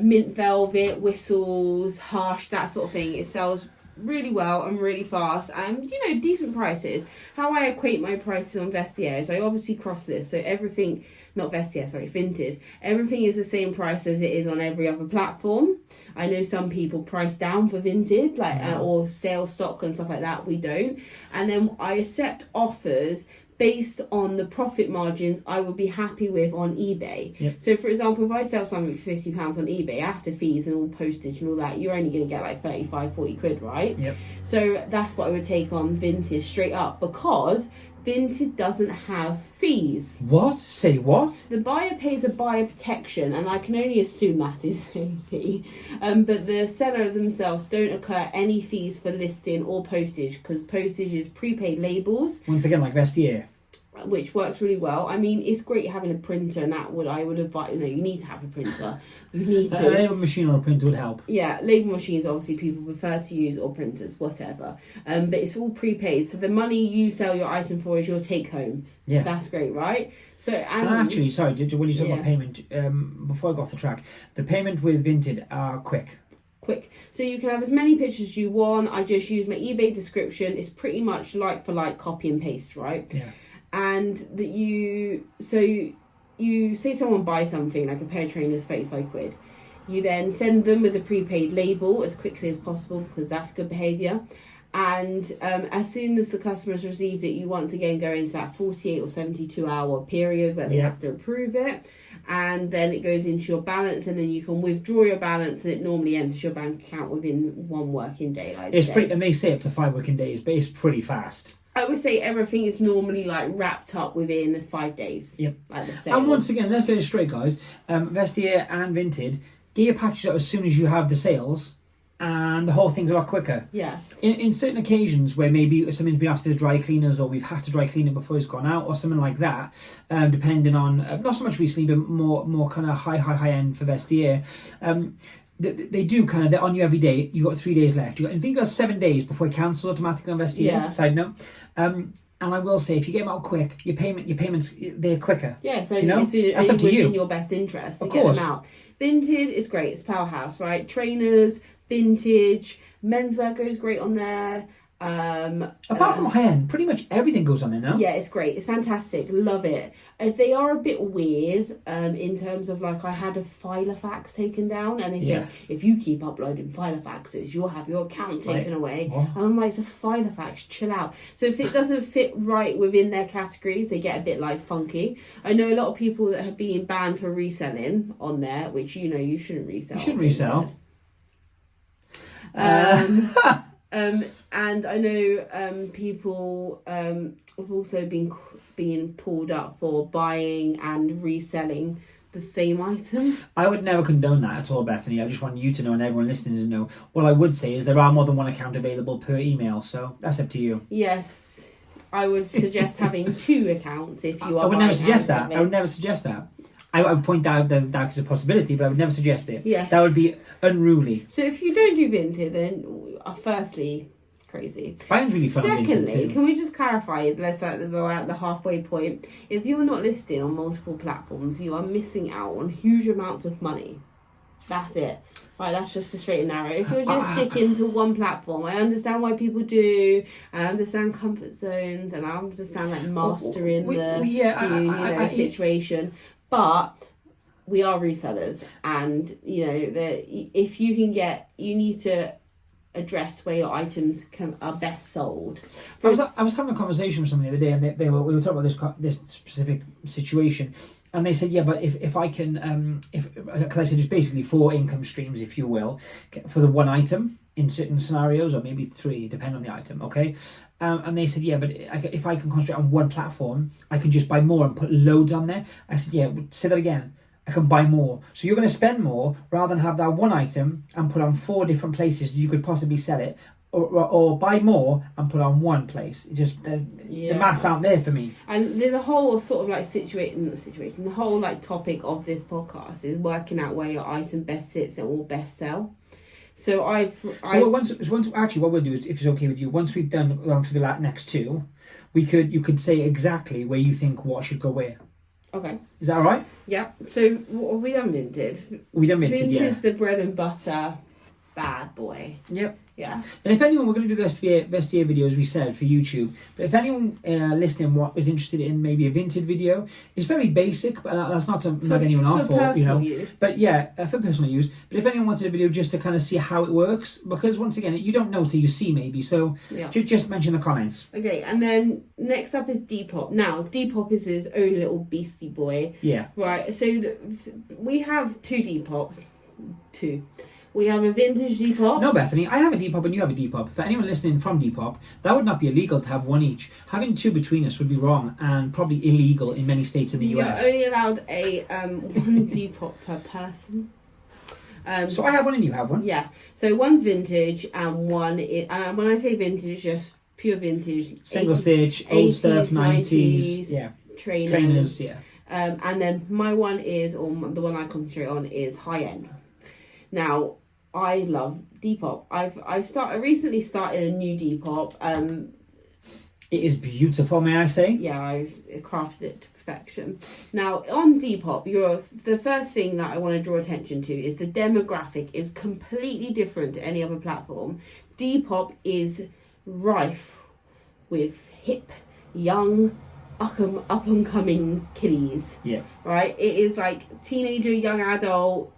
mint velvet, whistles, harsh, that sort of thing. It sells really well and really fast, and decent prices. How I equate my prices on Vestiaire is I obviously cross list, so everything, not Vestiaire, sorry, Vinted, everything is the same price as it is on every other platform. I know some people price down for Vinted, or sale stock and stuff like that. We don't. And then I accept offers based on the profit margins I would be happy with on eBay. Yep. So for example, if I sell something for £50 on eBay, after fees and all postage and all that, you're only going to get like 35, 40 quid, right? Yep. So that's what I would take on Vinted straight up, because Vinted doesn't have fees. What? Say what? The buyer pays a buyer protection, and I can only assume that is a fee. But the seller themselves don't incur any fees for listing or postage, because postage is prepaid labels, Once again, like Vestiaire. which works really well. I mean, it's great having a printer, and I would advise, you need to have a printer. You need A to. label machine or a printer would help. Yeah, label machines obviously people prefer to use, or printers, whatever. But it's all prepaid, so the money you sell your item for is your take home. Yeah. That's great, right? So And actually, sorry, when you talk about Yeah. payment, before I go off the track, the payment with Vinted are quick. quick, so you can have as many pictures as you want. I just use my eBay description. It's pretty much like for like, copy and paste, right? Yeah. And that you say someone buys something like a pair of trainers, 35 quid. You then send them with a prepaid label as quickly as possible, because that's good behaviour. And as soon as the customer's received it, you once again go into that 48 or 72 hour period where they have to approve it. And then it goes into your balance, and then you can withdraw your balance, and it normally enters your bank account within 1 working day. It's pretty, and they say up to 5 working days, but it's pretty fast. I would say everything is normally like wrapped up within 5 days. Yep. Like the sale. And once again, let's get it straight, guys. Vestiaire and Vinted, get your packages out as soon as you have the sales, and the whole thing's a lot quicker. Yeah. In certain occasions where maybe something's been after the dry cleaners, or we've had to dry clean it before it's gone out, or something like that, depending on, not so much recently, but more kind of high end for Vestiaire, they do kind of, they're on you every day. You've got 3 days left. I think you've got 7 days before it cancels automatically on Vestiaire. Yeah. Side note. And I will say, if you get them out quick, your payments, they're quicker. Yeah, so That's it's up to you. in your best interest to Of get course. them out. Vinted is great. It's powerhouse, right? Trainers, vintage, menswear goes great on there. Apart from high end, pretty much everything goes on there now. Yeah, it's great. It's fantastic. Love it. They are a bit weird in terms of, like, I had a Filofax taken down, and they said, if you keep uploading Filofaxes, you'll have your account taken away. What? And I'm like, it's a Filofax, chill out. So if it doesn't fit right within their categories, they get a bit, like, funky. I know a lot of people that have been banned for reselling on there, which, you shouldn't resell. You shouldn't resell. And I know people have also been pulled up for buying and reselling the same item. I would never condone that at all, Bethany. I just want you to know, and everyone listening to know. What I would say is there are more than one account available per email, so that's up to you. Yes, I would suggest having 2 accounts if you are. I would never suggest that. actively. I would never suggest that. I would point out that that is a possibility, but I would never suggest it. Yes. That would be unruly. So if you don't do Vinted, then firstly, crazy. Mine's really fun on Vinted Secondly, too. can we just clarify, let's go at the halfway point. If you're not listing on multiple platforms, you are missing out on huge amounts of money. That's it. Right, that's just a straight and narrow. If you're just sticking to one platform, I understand why people do. I understand comfort zones, and I understand like mastering situation. But we are resellers, and if you can get, you need to address where your items are best sold. I was having a conversation with somebody the other day, and we were talking about this specific situation, and they said, yeah, but if I can, because I said it's basically 4 income streams, if you will, for the one item in certain scenarios, or maybe 3, depending on the item, okay? And they said, yeah, but if I can concentrate on one platform, I can just buy more and put loads on there. I said, yeah, say that again. I can buy more. So you're going to spend more rather than have that one item and put on 4 different places you could possibly sell it, or buy more and put on one place. It just the maths aren't there for me. And the whole sort of like the whole like topic of this podcast is working out where your item best sits and will best sell. So once actually what we'll do is, if it's okay with you, once we've done through the next 2, you could say exactly where you think what should go where. Okay. Is that all right? Yeah. So what have we done Vinted? We done Vinted, yeah. Vinted's the bread and butter bad boy. Yep. Yeah. And if anyone, we're going to do the Vestiaire video, as we said, for YouTube. But if anyone listening is interested in maybe a Vinted video, it's very basic, but that's not to mug anyone off, or use. But yeah, for personal use. But if anyone wanted a video just to kind of see how it works, because once again, you don't know till you see, maybe. So just mention the comments. Okay, and then next up is Depop. Now, Depop is his own little beastie boy. Yeah. Right. So we have 2 Depops. 2. We have a vintage Depop. No, Bethany, I have a Depop and you have a Depop. For anyone listening from Depop, that would not be illegal to have one each. Having 2 between us would be wrong and probably illegal in many states in the US. You're only allowed a 1 Depop per person. So I have one and you have one. Yeah. So one's vintage and one is, when I say vintage, just pure vintage. Single stitch, old stuff, 90s. Yeah. Trainers. Yeah. And then my one is, or the one I concentrate on, is high end. Now, I love Depop. I recently started a new Depop. It is beautiful, may I say? Yeah, I've crafted it to perfection. Now, on Depop, the first thing that I want to draw attention to is the demographic is completely different to any other platform. Depop is rife with hip, young, up and coming kiddies. Yeah. Right? It is like teenager, young adult,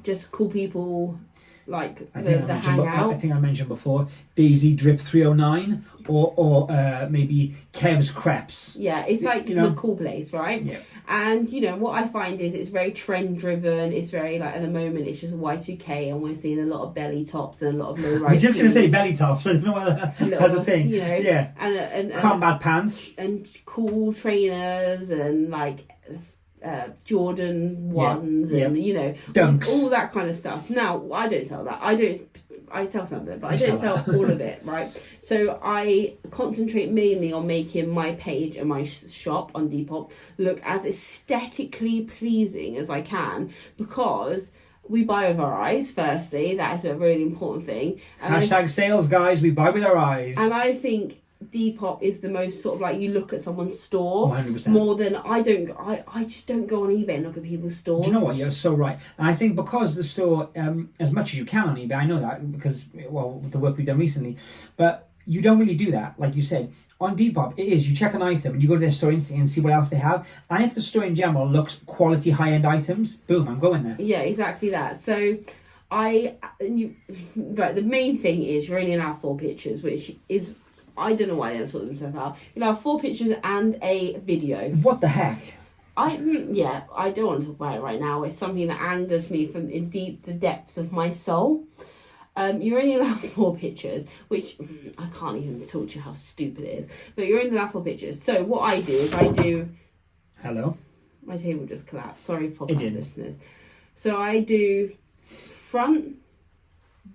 just cool people, like the hangout. I think I mentioned before, Daisy Drip 309 or maybe Kev's Crepes. Yeah, it's like the cool place, right? Yeah. And what I find is it's very trend driven. It's very like at the moment it's just Y2K, and we're seeing a lot of belly tops and a lot of low rise. I'm just going to say belly tops. I don't know whether that's a thing. Yeah. And combat pants and cool trainers and like Jordan ones and dunks, all that kind of stuff. Now I don't sell that. I sell some of it, but I don't sell all of it, right? So I concentrate mainly on making my page and my shop on Depop look as aesthetically pleasing as I can, because we buy with our eyes, firstly. That is a really important thing. And sales, guys. We buy with our eyes. And I think Depop is the most sort of like, you look at someone's store 100%. more than I just don't go on eBay and look at people's stores. Do you know what? You're so right. And I think because the store, as much as you can on eBay, I know that because, the work we've done recently, but you don't really do that. Like you said, on Depop, it is, you check an item and you go to their store instantly and see what else they have. And if the store in general looks quality high-end items, boom, I'm going there. Yeah, exactly that. So the main thing is you're only allowed 4 pictures, which is, I don't know why they don't sort themselves out. You'll have 4 pictures and a video. What the heck? I don't want to talk about it right now. It's something that angers me from the depths of my soul. You're only allowed 4 pictures, which I can't even talk to you how stupid it is. But you're only allowed 4 pictures. So what I do is Hello? My table just collapsed. Sorry, podcast listeners. So I do front,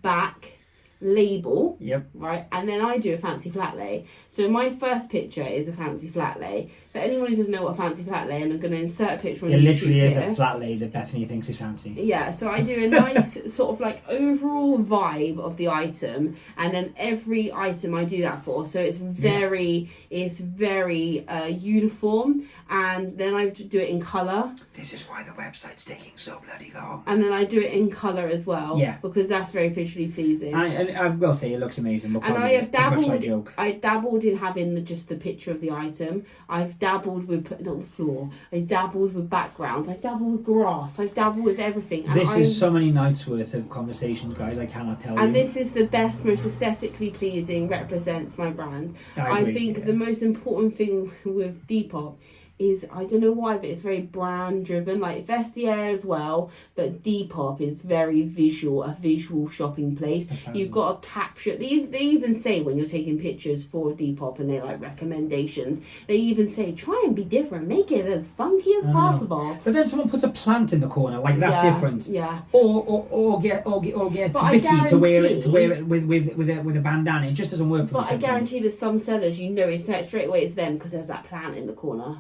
back, label, right, and then I do a fancy flat lay. So my first picture is a fancy flat lay. For anyone who doesn't know what a fancy flat lay, and I'm going to insert a picture on YouTube. It literally is a flat lay that Bethany thinks is fancy. Yeah, so I do a nice sort of like overall vibe of the item, and then every item I do that for. So it's very uniform, and then I do it in colour. This is why the website's taking so bloody long. And then I do it in colour as well, because that's very visually pleasing. And I will say it looks amazing because And I have as much as I dabbled. joke. I dabbled in having just the picture of the item. I've dabbled with putting it on the floor. I've dabbled with backgrounds. I've dabbled with grass. I've dabbled with everything. And This is so many nights worth of conversation, guys. I cannot tell you. And this is the best, most aesthetically pleasing, represents my brand. I agree, think yeah. the most important thing with Depop is, I don't know why, but it's very brand driven, like Vestiaire as well, but Depop is very visual, a visual shopping place. You've got to capture, they even say when you're taking pictures for Depop and they're like recommendations, they even say try and be different, make it as funky as possible. But then someone puts a plant in the corner, like that's different. Yeah. Or get Vicky to wear it with a bandana. It just doesn't work for me. But I guarantee there's some sellers, you know, it's straight away it's them because there's that plant in the corner.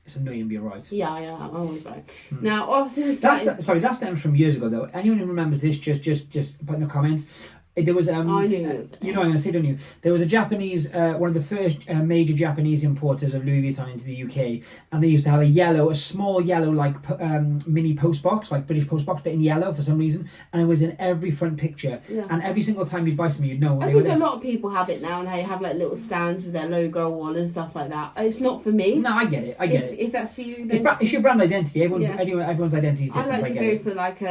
It's annoying, you're right. Yeah, I'm always right. Now, obviously, that stems from years ago, though. Anyone who remembers this, just put in the comments. There was I knew it. you know I'm going to say, don't you? There was a Japanese, one of the first major Japanese importers of Louis Vuitton into the UK, and they used to have a small yellow like mini post box, like British post box, but in yellow for some reason, and it was in every front picture. Yeah. And every single time you'd buy something, you'd know. I think a lot of people have it now, and they have like little stands with their logo on and stuff like that. It's not for me. No, I get it. If that's for you, then it's your brand identity. Everyone's identity is different. I like to go for like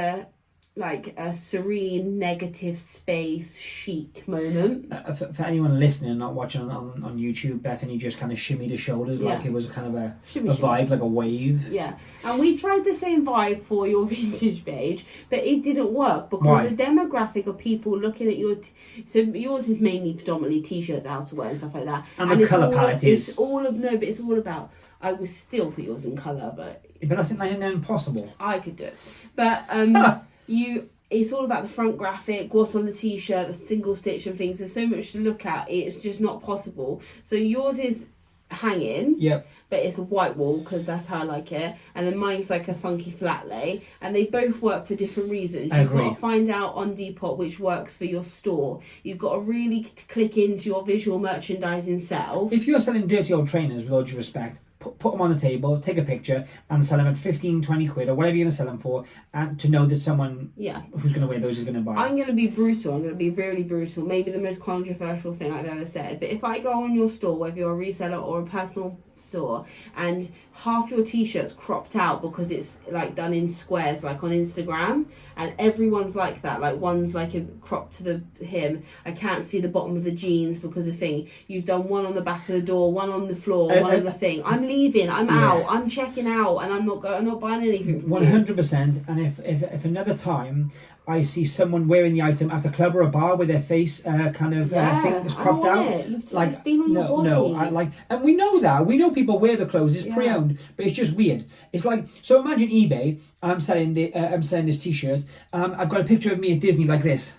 a serene, negative space, chic moment. For anyone listening, not watching on YouTube, Bethany just kind of shimmied her shoulders like it was kind of a vibe, like a wave. Yeah, and we tried the same vibe for your vintage page, but it didn't work because the demographic of people looking at your... so yours is mainly predominantly t-shirts, outerwear and stuff like that. And the colour palette is... It's all about... I would still put yours in colour, but... But that's impossible. I could do it. But... it's all about the front graphic, what's on the t-shirt, the single stitch and things. There's so much to look at, it's just not possible. So yours is hanging, but it's a white wall because that's how I like it, and then mine's like a funky flat lay, and they both work for different reasons. You've got to find out on Depop which works for your store. You've got to really click into your visual merchandising self. If you're selling dirty old trainers, with all due respect, put them on the table, take a picture and sell them at 15, 20 quid or whatever you're going to sell them for, and to know that someone who's going to wear those is going to buy. I'm going to be brutal. I'm going to be really brutal. Maybe the most controversial thing I've ever said. But if I go on your store, whether you're a reseller or a personal store, and half your t-shirt's cropped out because it's like done in squares like on Instagram, and everyone's like that, like one's like a crop to the hem, I can't see the bottom of the jeans because of thing, you've done one on the back of the door, one on the floor, one on the thing, I'm leaving, I'm out, I'm checking out, and I'm not buying anything. 100%. And if another time I see someone wearing the item at a club or a bar with their face thing that's cropped out, it's been on your body. And we know that. We know people wear the clothes. It's pre-owned, but it's just weird. It's like, so imagine eBay. I'm selling this t-shirt. I've got a picture of me at Disney like this.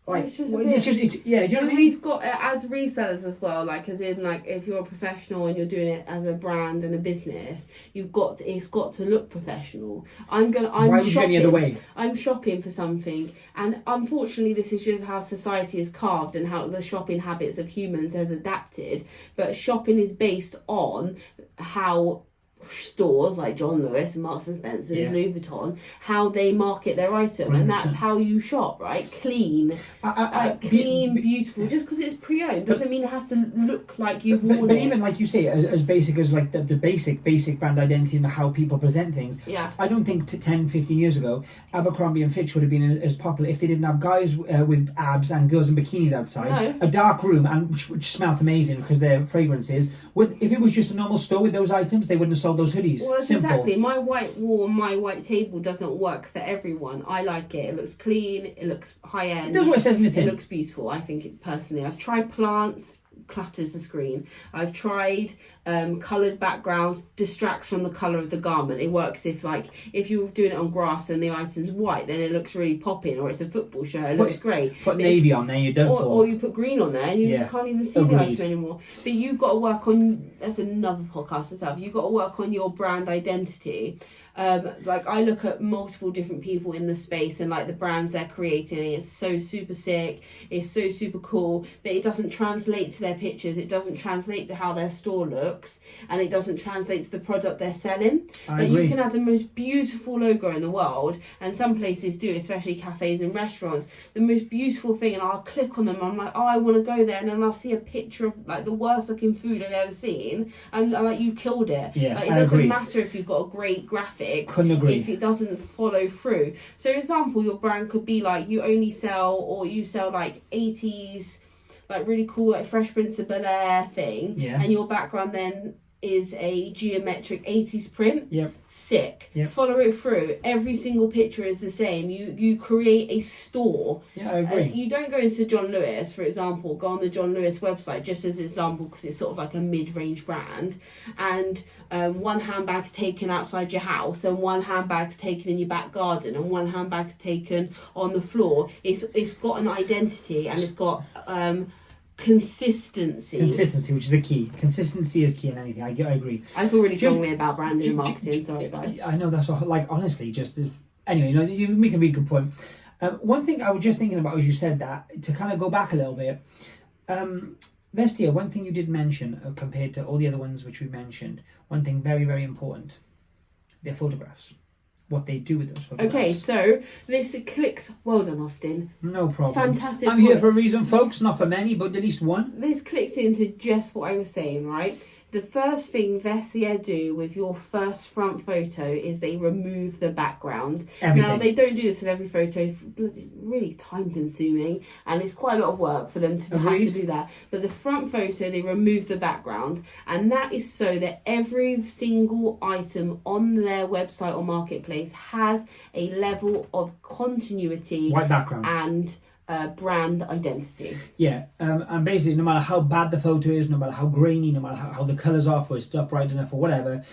Like, it's just do you know what I mean? We've got as resellers as well, like as in like if you're a professional and you're doing it as a brand and a business, it's got to look professional. Why would you any other way? I'm shopping for something, and unfortunately this is just how society is carved and how the shopping habits of humans has adapted. But shopping is based on how stores like John Lewis and Marks and Spencer's, Louis Vuitton, how they market their item, 100%. And that's how you shop, right? Clean, beautiful. Just because it's pre-owned doesn't mean it has to look like you've worn it. But even like you say, as basic as like the basic brand identity and how people present things. Yeah. I don't think 10, 15 years ago, Abercrombie and Fitch would have been as popular if they didn't have guys with abs and girls in bikinis outside, a dark room, and which smelled amazing because their fragrances. If it was just a normal store with those items, they wouldn't have sold those hoodies. Well, that's exactly. My white wall, my white table doesn't work for everyone. I like it. It looks clean. It looks high end. It does what it says in the tin. It looks beautiful. I think personally. I've tried plants. Clutters the screen. I've tried coloured backgrounds, distracts from the colour of the garment. It works if you're doing it on grass and the item's white, then it looks really popping, or it's a football shirt, it looks great. Put navy on there, you don't or you put green on there and you can't even see the item anymore. But you've got to work on, that's another podcast itself, you've got to work on your brand identity. Like I look at multiple different people in the space and like the brands they're creating, and it's so super sick, it's so super cool, but it doesn't translate to their pictures, it doesn't translate to how their store looks, and it doesn't translate to the product they're selling. But you can have the most beautiful logo in the world, and some places do, especially cafes and restaurants, the most beautiful thing, and I'll click on them, I'm like, oh, I want to go there, and then I'll see a picture of like the worst looking food I've ever seen, and like, you killed it. Like, it doesn't matter if you've got a great graphic, if it doesn't follow through. So for example, your brand could be like you only sell, or you sell like 80s like really cool like Fresh Prince of Bel-Air thing, and your background then is a geometric 80s print. Sick. Follow it through. Every single picture is the same. You create a store. I agree. You don't go into John Lewis, for example, go on the John Lewis website, just as an example, because it's sort of like a mid-range brand, and one handbag's taken outside your house, and one handbag's taken in your back garden, and one handbag's taken on the floor. It's got an identity, and it's got consistency, which is the key. Consistency is key in anything. I agree. I feel really strongly about branding and marketing. Sorry, guys. I know that's like honestly just anyway. You make a really good point. One thing I was just thinking about as you said that, to kind of go back a little bit. Vestiaire, one thing you did mention compared to all the other ones which we mentioned, one thing very, very important: their photographs. What they do with those photographs. Okay, so this clicks. Well done, Austin. No problem. Fantastic. I'm here for a reason, folks. Not for many, but at least one. This clicks into just what I was saying, right? The first thing Vestiaire do with your first front photo is they remove the background. Everything. Now, they don't do this with every photo. It's really time consuming, and it's quite a lot of work for them to have to do that. But the front photo, they remove the background, and that is so that every single item on their website or marketplace has a level of continuity, white background, and brand identity. And basically, no matter how bad the photo is, no matter how grainy, no matter how the colours off, or it's not bright enough or whatever,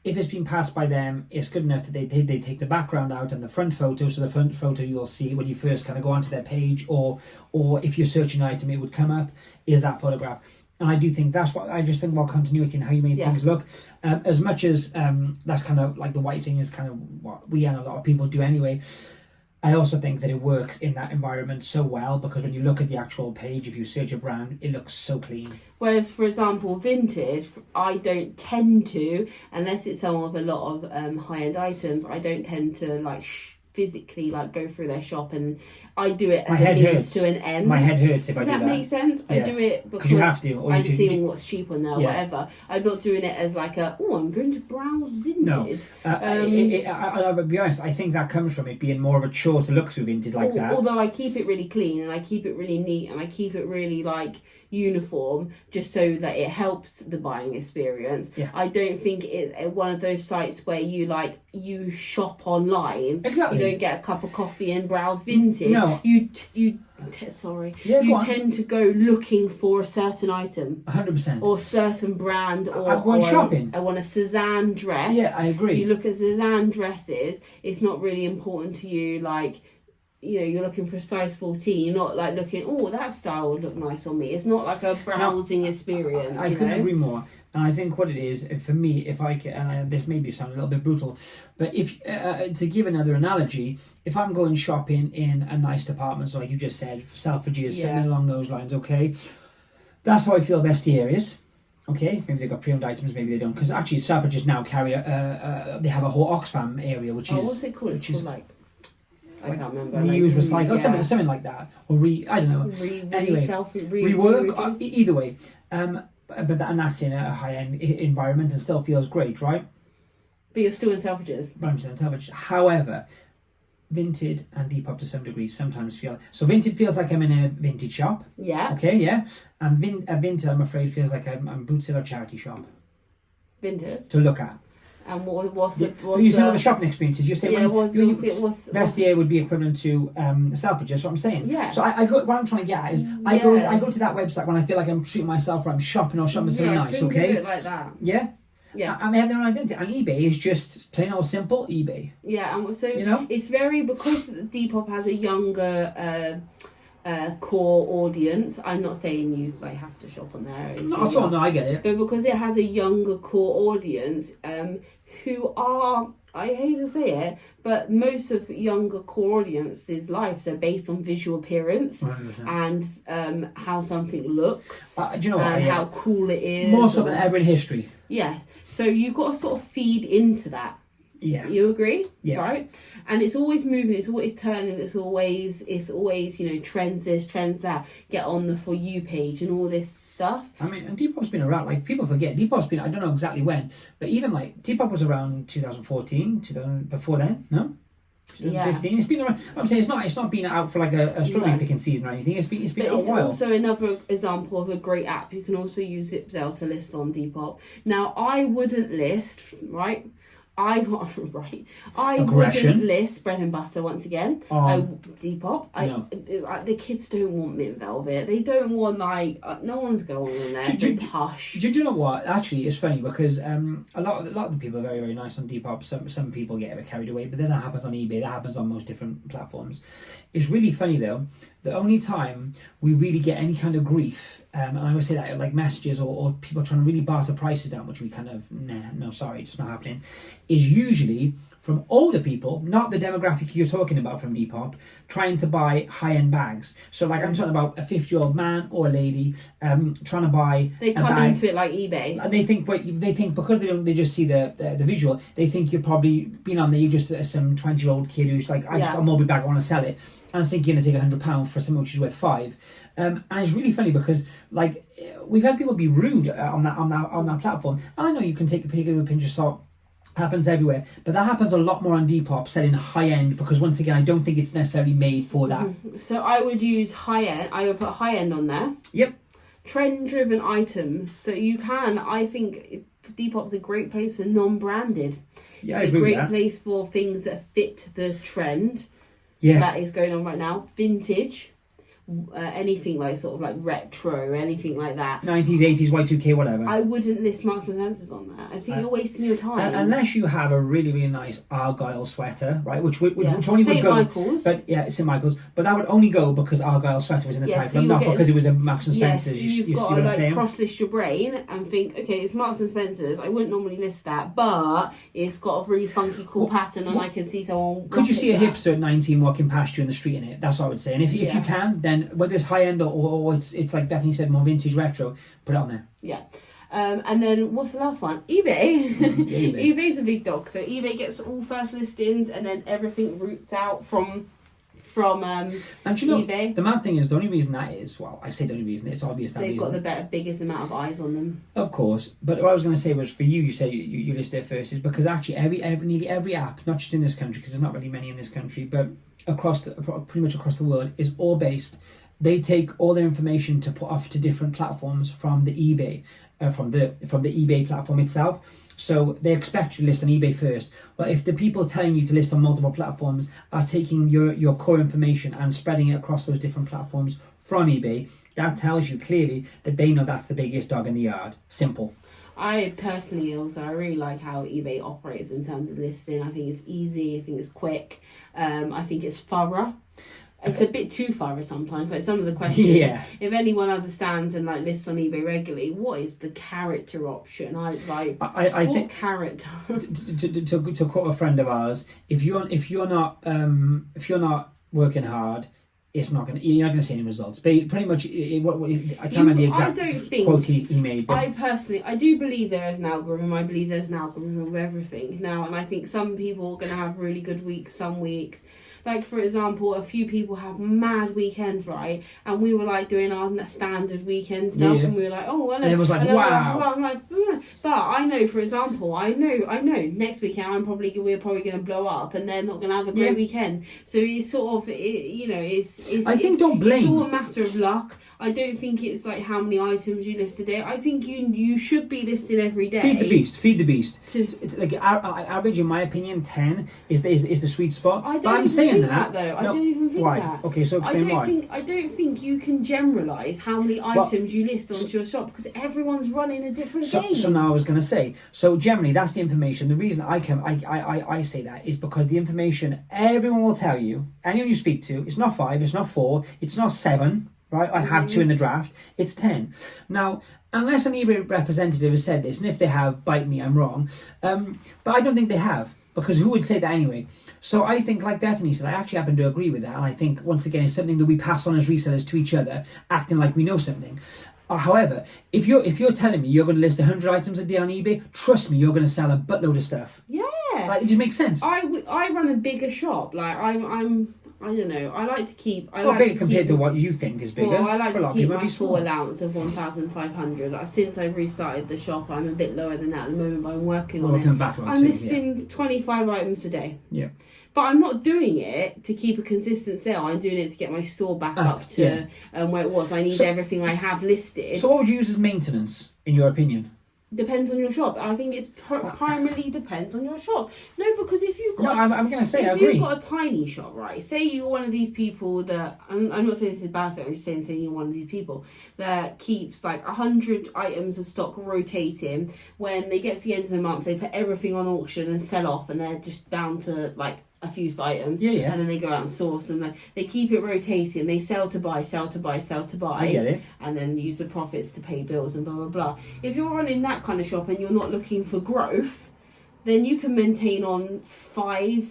if it's been passed by them, it's good enough that they take the background out and the front photo. So the front photo you'll see when you first kind of go onto their page, or if you're searching an item, it would come up, is that photograph. And I do think that's what I just think about continuity and how you make things look. As much as that's kind of like the white thing is kind of what we and a lot of people do anyway. I also think that it works in that environment so well, because when you look at the actual page, if you search a brand, it looks so clean. Whereas, for example, Vinted, I don't tend to, unless it's someone with a lot of high-end items, I don't tend to like physically like go through their shop, and I do it as a means to an end. My head hurts if I do that. Does that make sense? I do it because you have to, I'm seeing what's cheap on there, whatever. I'm not doing it as like I'm going to browse Vinted. No, I'll be honest, I think that comes from it being more of a chore to look through Vinted like that. Although I keep it really clean, and I keep it really neat, and I keep it really like uniform, just so that it helps the buying experience. I don't think it's one of those sites where you shop online. Exactly. You don't get a cup of coffee and browse Vinted. No. You tend to go looking for a certain item. 100%. Or a certain brand, or I'm going shopping. I want a Suzanne dress. Yeah, I agree. You look at Suzanne dresses, it's not really important to you, like, you know, you're looking for a size 14. You're not like looking, that style would look nice on me. It's not like a browsing experience. I couldn't agree more. And I think what it is, for me, if I can, and this maybe sound a little bit brutal, but if to give another analogy, if I'm going shopping in a nice department, so like you just said, Selfridges, something along those lines, okay, that's how I feel Vestiaire is. Okay, maybe they've got pre-owned items, maybe they don't, because actually Selfridges now carry they have a whole Oxfam area, which is what's it called? It's called like, I can't remember. Reuse, recycle, something like that, or I don't know. Rework, either way. But that's in a high-end environment and still feels great, right? But you're still in Selfridges. But I'm still in Selfridges. However, Vinted and Depop to some degree sometimes feel... So Vinted feels like I'm in a vintage shop. Yeah. Okay, yeah. And Vinted, I'm afraid, feels like I'm boots at a charity shop. Vinted? To look at. And what's the the shopping experiences. You're saying Vestiaire would be equivalent to Selfridges. That's what I'm saying. Yeah. So I go. What I'm trying to get at is I go to that website when I feel like I'm treating myself, or I'm shopping something nice. Okay. A bit like that. Yeah. Yeah. And they have their own identity. And eBay is just plain old simple eBay. Yeah, and so it's very, because Depop has a younger core audience. I'm not saying you have to shop on there. Not at all. No, I get it. But because it has a younger core audience, who are I hate to say it, but most of younger core audiences' lives are based on visual appearance 100%. and how something looks Do you know what? and how cool it is. More so than ever in history. Yes. So you've got to sort of feed into that. Yeah. You agree? Yeah. Right? And it's always moving, it's always turning, it's always, you know, trends this, trends that, get on the For You page and all this stuff. I mean, and Depop's been around, like, people forget, Depop's been, I don't know exactly when, but even, like, Depop was around 2014, before then, no? 2015. Yeah. It's been around, I'm saying it's not been out for, like, a strawberry picking season or anything, it's been But out a it's while. also another example of a great app. You can also use ZipZell to list on Depop. Now, I wouldn't list, right? I wouldn't list bread and butter once again. Depop. The kids don't want mint velvet. They don't want no one's going in there. Hush. Do you know what? Actually, it's funny because a lot of the people are very, very nice on Depop. Some people get a bit carried away, but then that happens on eBay. That happens on most different platforms. It's really funny though. The only time we really get any kind of grief, and I would say that like messages or people trying to really barter prices down, which we kind of no, sorry, just not happening, is usually from older people, not the demographic you're talking about from Depop, trying to buy high-end bags. So like I'm talking about a 50-year-old man or a lady trying to buy. They come into it like eBay, and they think because they just see the visual, they think you're probably been on there. You're just some 20-year-old kid who's like, I just got a Moby bag, I want to sell it, and I think you're gonna take £100 for something which is worth £5. And it's really funny because like we've had people be rude on that platform. And I know you can take a pig with a pinch of salt. Happens everywhere, but that happens a lot more on Depop selling high end because once again I don't think it's necessarily made for that. So I would use high end. I would put high end on there. Yep. Trend driven items. So you can. I think Depop's a great place for non-branded. Yeah, it's a great place for things that fit the trend. Yeah. That is going on right now. Vintage. Anything like sort of like retro, anything like that. 90s, 80s, Y2K, whatever. I wouldn't list Marks and Spencer's on that. I think you're wasting your time. Unless you have a really, really nice Argyle sweater, right? Which only would St. go. Michael's. But yeah, it's St. Michael's. But that would only go because Argyle sweater was in the title, so not because it was a Marks and Spencer's. You've got to like cross-list your brain and think, okay, it's Marks and Spencer's. I wouldn't normally list that, but it's got a really funky, cool pattern, and I can see someone. Could you see a hipster at 19 walking past you in the street in it? That's what I would say. And if you can, then whether it's high end or it's like Bethany said, more vintage retro, put it on there. Yeah. And then what's the last one? eBay. eBay. eBay's a big dog. So eBay gets all first listings and then everything roots out from and you know, eBay. The mad thing is, the only reason that is, well, I say the only reason, it's obvious that they've got the biggest amount of eyes on them. Of course, but what I was going to say was for you say you list it first is because actually nearly every app, not just in this country, because there's not really many in this country, but pretty much across the world, is all based. They take all their information to put off to different platforms from the eBay, from the eBay platform itself. So they expect you to list on eBay first. Well, if the people telling you to list on multiple platforms are taking your core information and spreading it across those different platforms from eBay, that tells you clearly that they know that's the biggest dog in the yard. Simple. I personally I really like how eBay operates in terms of listing. I think it's easy. I think it's quick. I think it's thorough. It's a bit too thorough sometimes. Like some of the questions, if anyone understands and like lists on eBay regularly, what is the character option? I think character. to quote a friend of ours, if you're not working hard, you're not going to see any results. But pretty much, I can't remember the exact quote he made. But I do believe there is an algorithm. I believe there's an algorithm of everything now, and I think some people are going to have really good weeks, some weeks. Like, for example, a few people have mad weekends, right? And we were, like, doing our standard weekend stuff, and we were like, oh, well... And it was like, wow! I'm like, but I know, for example, I know, next weekend we're probably going to blow up, and they're not going to have a great weekend. So it's sort of, don't blame. It's all a matter of luck. I don't think it's, like, how many items you list a day. I think you should be listing every day. Feed the beast. It's like, average, in my opinion, 10 is the sweet spot. I don't think that though. I don't even think that. Okay, so explain why. I don't think you can generalise how many items you list onto your shop because everyone's running a different game. So now I was going to say, so generally that's the information. The reason I say that is because the information everyone will tell you, anyone you speak to, it's not 5, it's not 4, it's not 7. Right, I have 2 in the draft. It's 10. Now, unless an eBay representative has said this, and if they have, bite me, I'm wrong. But I don't think they have. because who would say that anyway? So I think, like Bethany said, I actually happen to agree with that. And I think, once again, it's something that we pass on as resellers to each other, acting like we know something. However, if you're telling me you're going to list 100 items a day on eBay, trust me, you're going to sell a buttload of stuff. Yeah. Like, it just makes sense. I run a bigger shop. Like, I don't know. I like to keep. Bigger compared to what you think is bigger. Well, I like For a lot to of keep people, my full allowance of 1,500. Like, since I've restarted the shop, I'm a bit lower than that at the moment, but I'm working on it. I'm listing 25 items a day. Yeah. But I'm not doing it to keep a consistent sale. I'm doing it to get my store back up to where it was. I need everything I have listed. So what would you use as maintenance, in your opinion? Depends on your shop. I think it's primarily depends on your shop. No, because if you've got... No, I'm going to say I if agree. you've got a tiny shop, right? Say you're one of these people that... I'm not saying this is bad for it. I'm just saying you're one of these people that keeps like 100 items of stock rotating. When they get to the end of the month, they put everything on auction and sell off, and they're just down to like a few items. Yeah. And then they go out and source, and they keep it rotating. They sell to buy, sell to buy, sell to buy. I get it. And then use the profits to pay bills and blah, blah, blah. If you're running that kind of shop and you're not looking for growth, then you can maintain on 10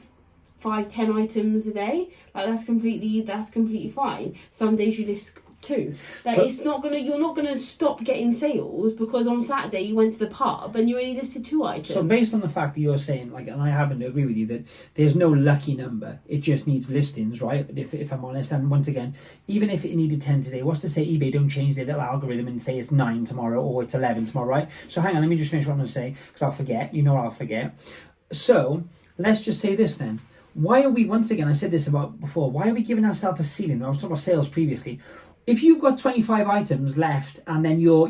items a day. Like, that's completely fine. Some days you list 2. You're not gonna stop getting sales because on Saturday you went to the pub and you only listed 2 items. So based on the fact that you're saying, like, and I happen to agree with you, that there's no lucky number, it just needs listings, right? If I'm honest, and once again, even if it needed 10 today, what's to say eBay don't change their little algorithm and say it's 9 tomorrow or it's 11 tomorrow, right? So hang on, let me just finish what I'm going to say, because I'll forget. You know I'll forget. So let's just say this then. Why are we, once again, I said this about before, why are we giving ourselves a ceiling? I was talking about sales previously. If you've got 25 items left and then you're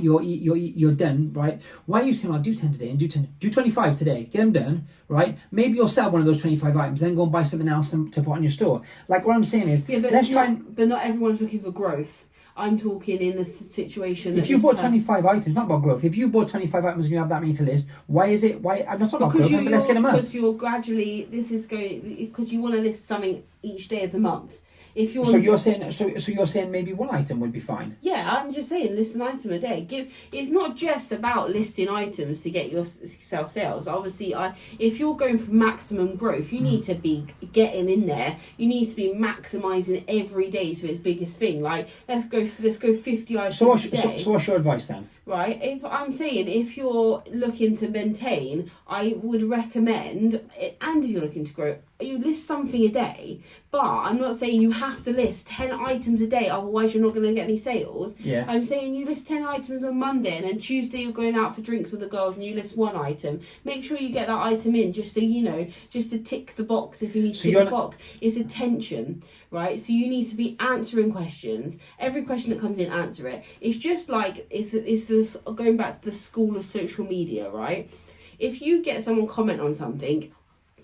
done, right? Why are you saying, I'll do 10 today and do 25 today, get them done, right? Maybe you'll sell one of those 25 items, then go and buy something else to put on your store. Like, what I'm saying is, but not everyone's looking for growth. I'm talking in the situation. If you bought 25 items, not about growth. If you bought 25 items and you have that many to list, why is it? Why I'm not talking about growth, but let's get them up. Because you're gradually. This is going because you want to list something each day of the month. If you're so you're saying maybe 1 item would be fine. Yeah, I'm just saying list an item a day. It's not just about listing items to get yourself sales. Obviously, if you're going for maximum growth, you need to be getting in there. You need to be maximising every day to its biggest thing. Like, let's go 50 items a day. So what's your advice then? Right, if you're looking to maintain, I would recommend, and if you're looking to grow, you list something a day. But I'm not saying you have to list 10 items a day, otherwise you're not going to get any sales. Yeah. I'm saying you list 10 items on Monday, and then Tuesday you're going out for drinks with the girls and you list 1 item. Make sure you get that item in just to tick the box if you need to tick the box. It's attention, right? So you need to be answering questions. Every question that comes in, answer it. It's just like, it's this, going back to the school of social media, right? If you get someone comment on something,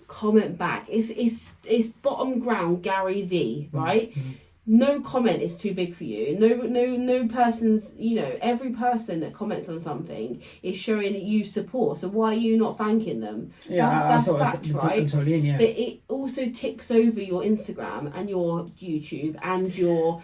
comment back. It's bottom ground Gary V, right? Mm-hmm. No comment is too big for you. No person's, every person that comments on something is showing you support. So why are you not thanking them? Yeah, that's fact, right? Totally in, yeah. But it also ticks over your Instagram and your YouTube and your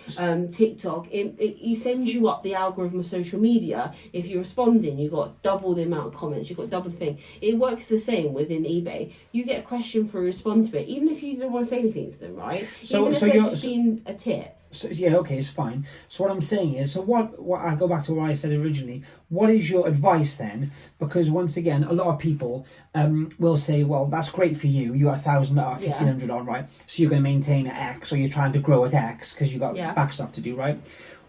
TikTok. It sends you up the algorithm of social media. If you're responding, you've got double the amount of comments. You've got double the thing. It works the same within eBay. You get a question through, respond to it, even if you don't want to say anything to them, right? Even if they're just being a tip. So, yeah, okay, it's fine. So what I'm saying is, what I go back to what I said originally. What is your advice then? Because once again, a lot of people will say, well, that's great for you. You got 1,000 or 1,500 on, right? So you're going to maintain at X, or you're trying to grow at X because you've got backstop to do, right?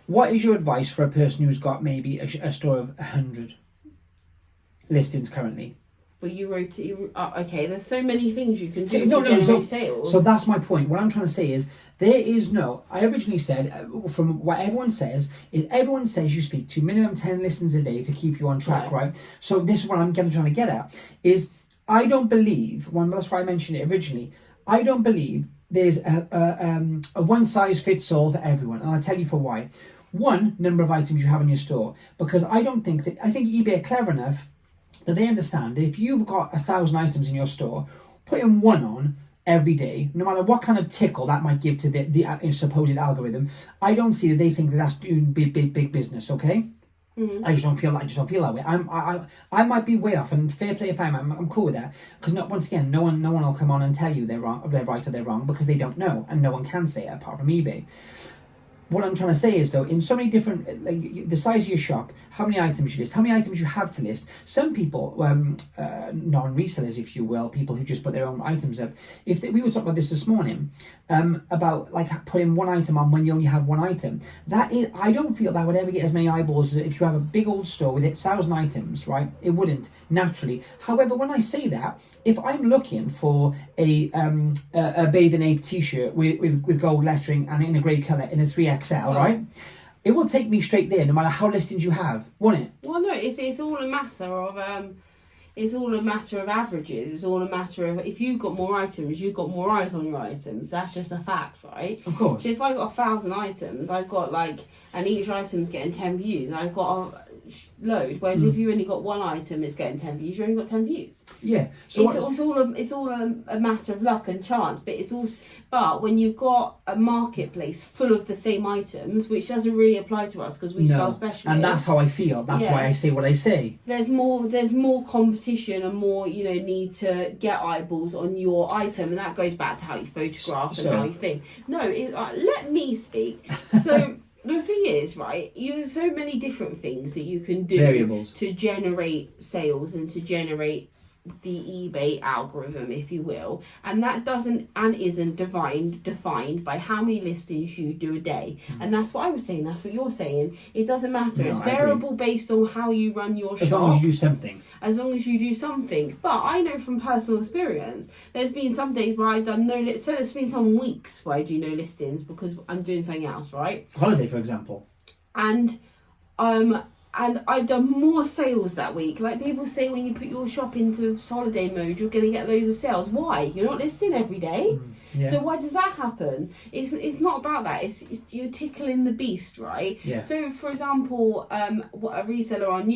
What is your advice for a person who's got maybe a store of 100 listings currently? But you wrote okay, there's so many things you can do to generate sales. So that's my point. What I'm trying to say is, I originally said, from what everyone says, is everyone says you speak to minimum 10 listens a day to keep you on track, right? So this is what I'm trying to get at, is I don't believe, that's why I mentioned it originally, I don't believe there's a one-size-fits-all for everyone, and I'll tell you for why. One, number of items you have in your store, because I think eBay are clever enough that they understand that if you've got 1,000 items in your store, putting 1 on every day, no matter what kind of tickle that might give to the supposed algorithm, I don't see that they think that that's doing big business, okay? I just don't feel that way. I might be way off, and fair play if I'm cool with that, because once again, no one will come on and tell you they're wrong, they're right or they're wrong, because they don't know, and no one can say it apart from eBay. What I'm trying to say is, though, in so many different, the size of your shop, how many items you list, how many items you have to list. Some people, non-resellers, if you will, people who just put their own items up. We were talking about this morning, about like putting one item on when you only have one item. I don't feel that would ever get as many eyeballs as if you have a big old store with 1,000 items, right? It wouldn't naturally. However, when I say that, if I'm looking for a bathing ape t-shirt with gold lettering and in a grey colour in a 3XL, right? It will take me straight there, no matter how listings you have, won't it? Well, no, it's all a matter of it's all a matter of averages. It's all a matter of, if you've got more items, you've got more eyes on your items. That's just a fact, right? Of course. So if I've got 1,000 items, I've got and each item's getting 10 views, I've got a load. Whereas if you only got one item, it's getting 10 views. You only got 10 views. Yeah. So it's all a matter of luck and chance. But it's also, but when you've got a marketplace full of the same items, which doesn't really apply to us because we sell specialists. And that's how I feel. That's why I say what I say. There's more competition and more, need to get eyeballs on your item, and that goes back to how you photograph and how you think. No, let me speak. So. The thing is, right, there's so many different things that you can do Variables. to generate sales and to generate the eBay algorithm, if you will, and that isn't defined by how many listings you do a day. And that's what I was saying, that's what you're saying. It doesn't matter. It's variable based on how you run your shop. As long as you do something. As long as you do something. But I know from personal experience, there's been some days where I've done so there's been some weeks where I do no listings because I'm doing something else, right? Holiday, for example. And I've done more sales that week. Like people say, when you put your shop into holiday mode, you're going to get loads of sales. Why? You're not listing every day. So why does that happen? It's not about that. It's you're tickling the beast, right? Yeah. So, for example, what a reseller on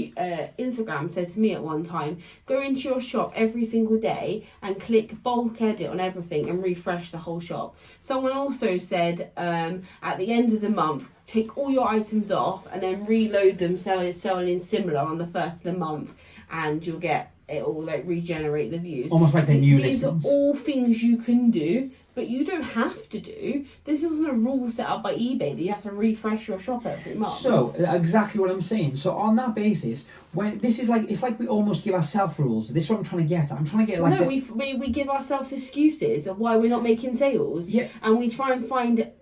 Instagram said to me at one time, go into your shop every single day and click bulk edit on everything and refresh the whole shop. Someone also said at the end of the month, take all your items off and then reload them selling in similar on the first of the month, and you'll get it will regenerate the views. Almost like they're new listings. listings. These are all things you can do, but you don't have to do. This wasn't a rule set up by eBay that you have to refresh your shop every month. So exactly what I'm saying. So on that basis, when this is it's like we almost give ourselves rules. This is what I'm trying to get at. I'm trying to get we give ourselves excuses of why we're not making sales. Yeah. And we try and find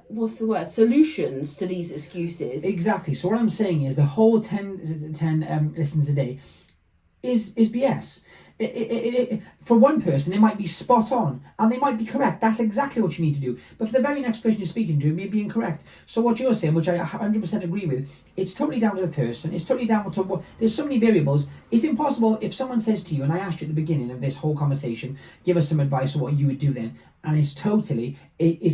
what's the word? Solutions to these excuses. Exactly. So what I'm saying is the whole 10 listens a day is BS. For one person, it might be spot on and they might be correct. That's exactly what you need to do. But for the very next person you're speaking to, it may be incorrect. So what you're saying, which I 100% agree with, it's totally down to the person. It's totally down to what. There's so many variables. It's impossible if someone says to you, and I asked you at the beginning of this whole conversation, give us some advice on what you would do then. And it's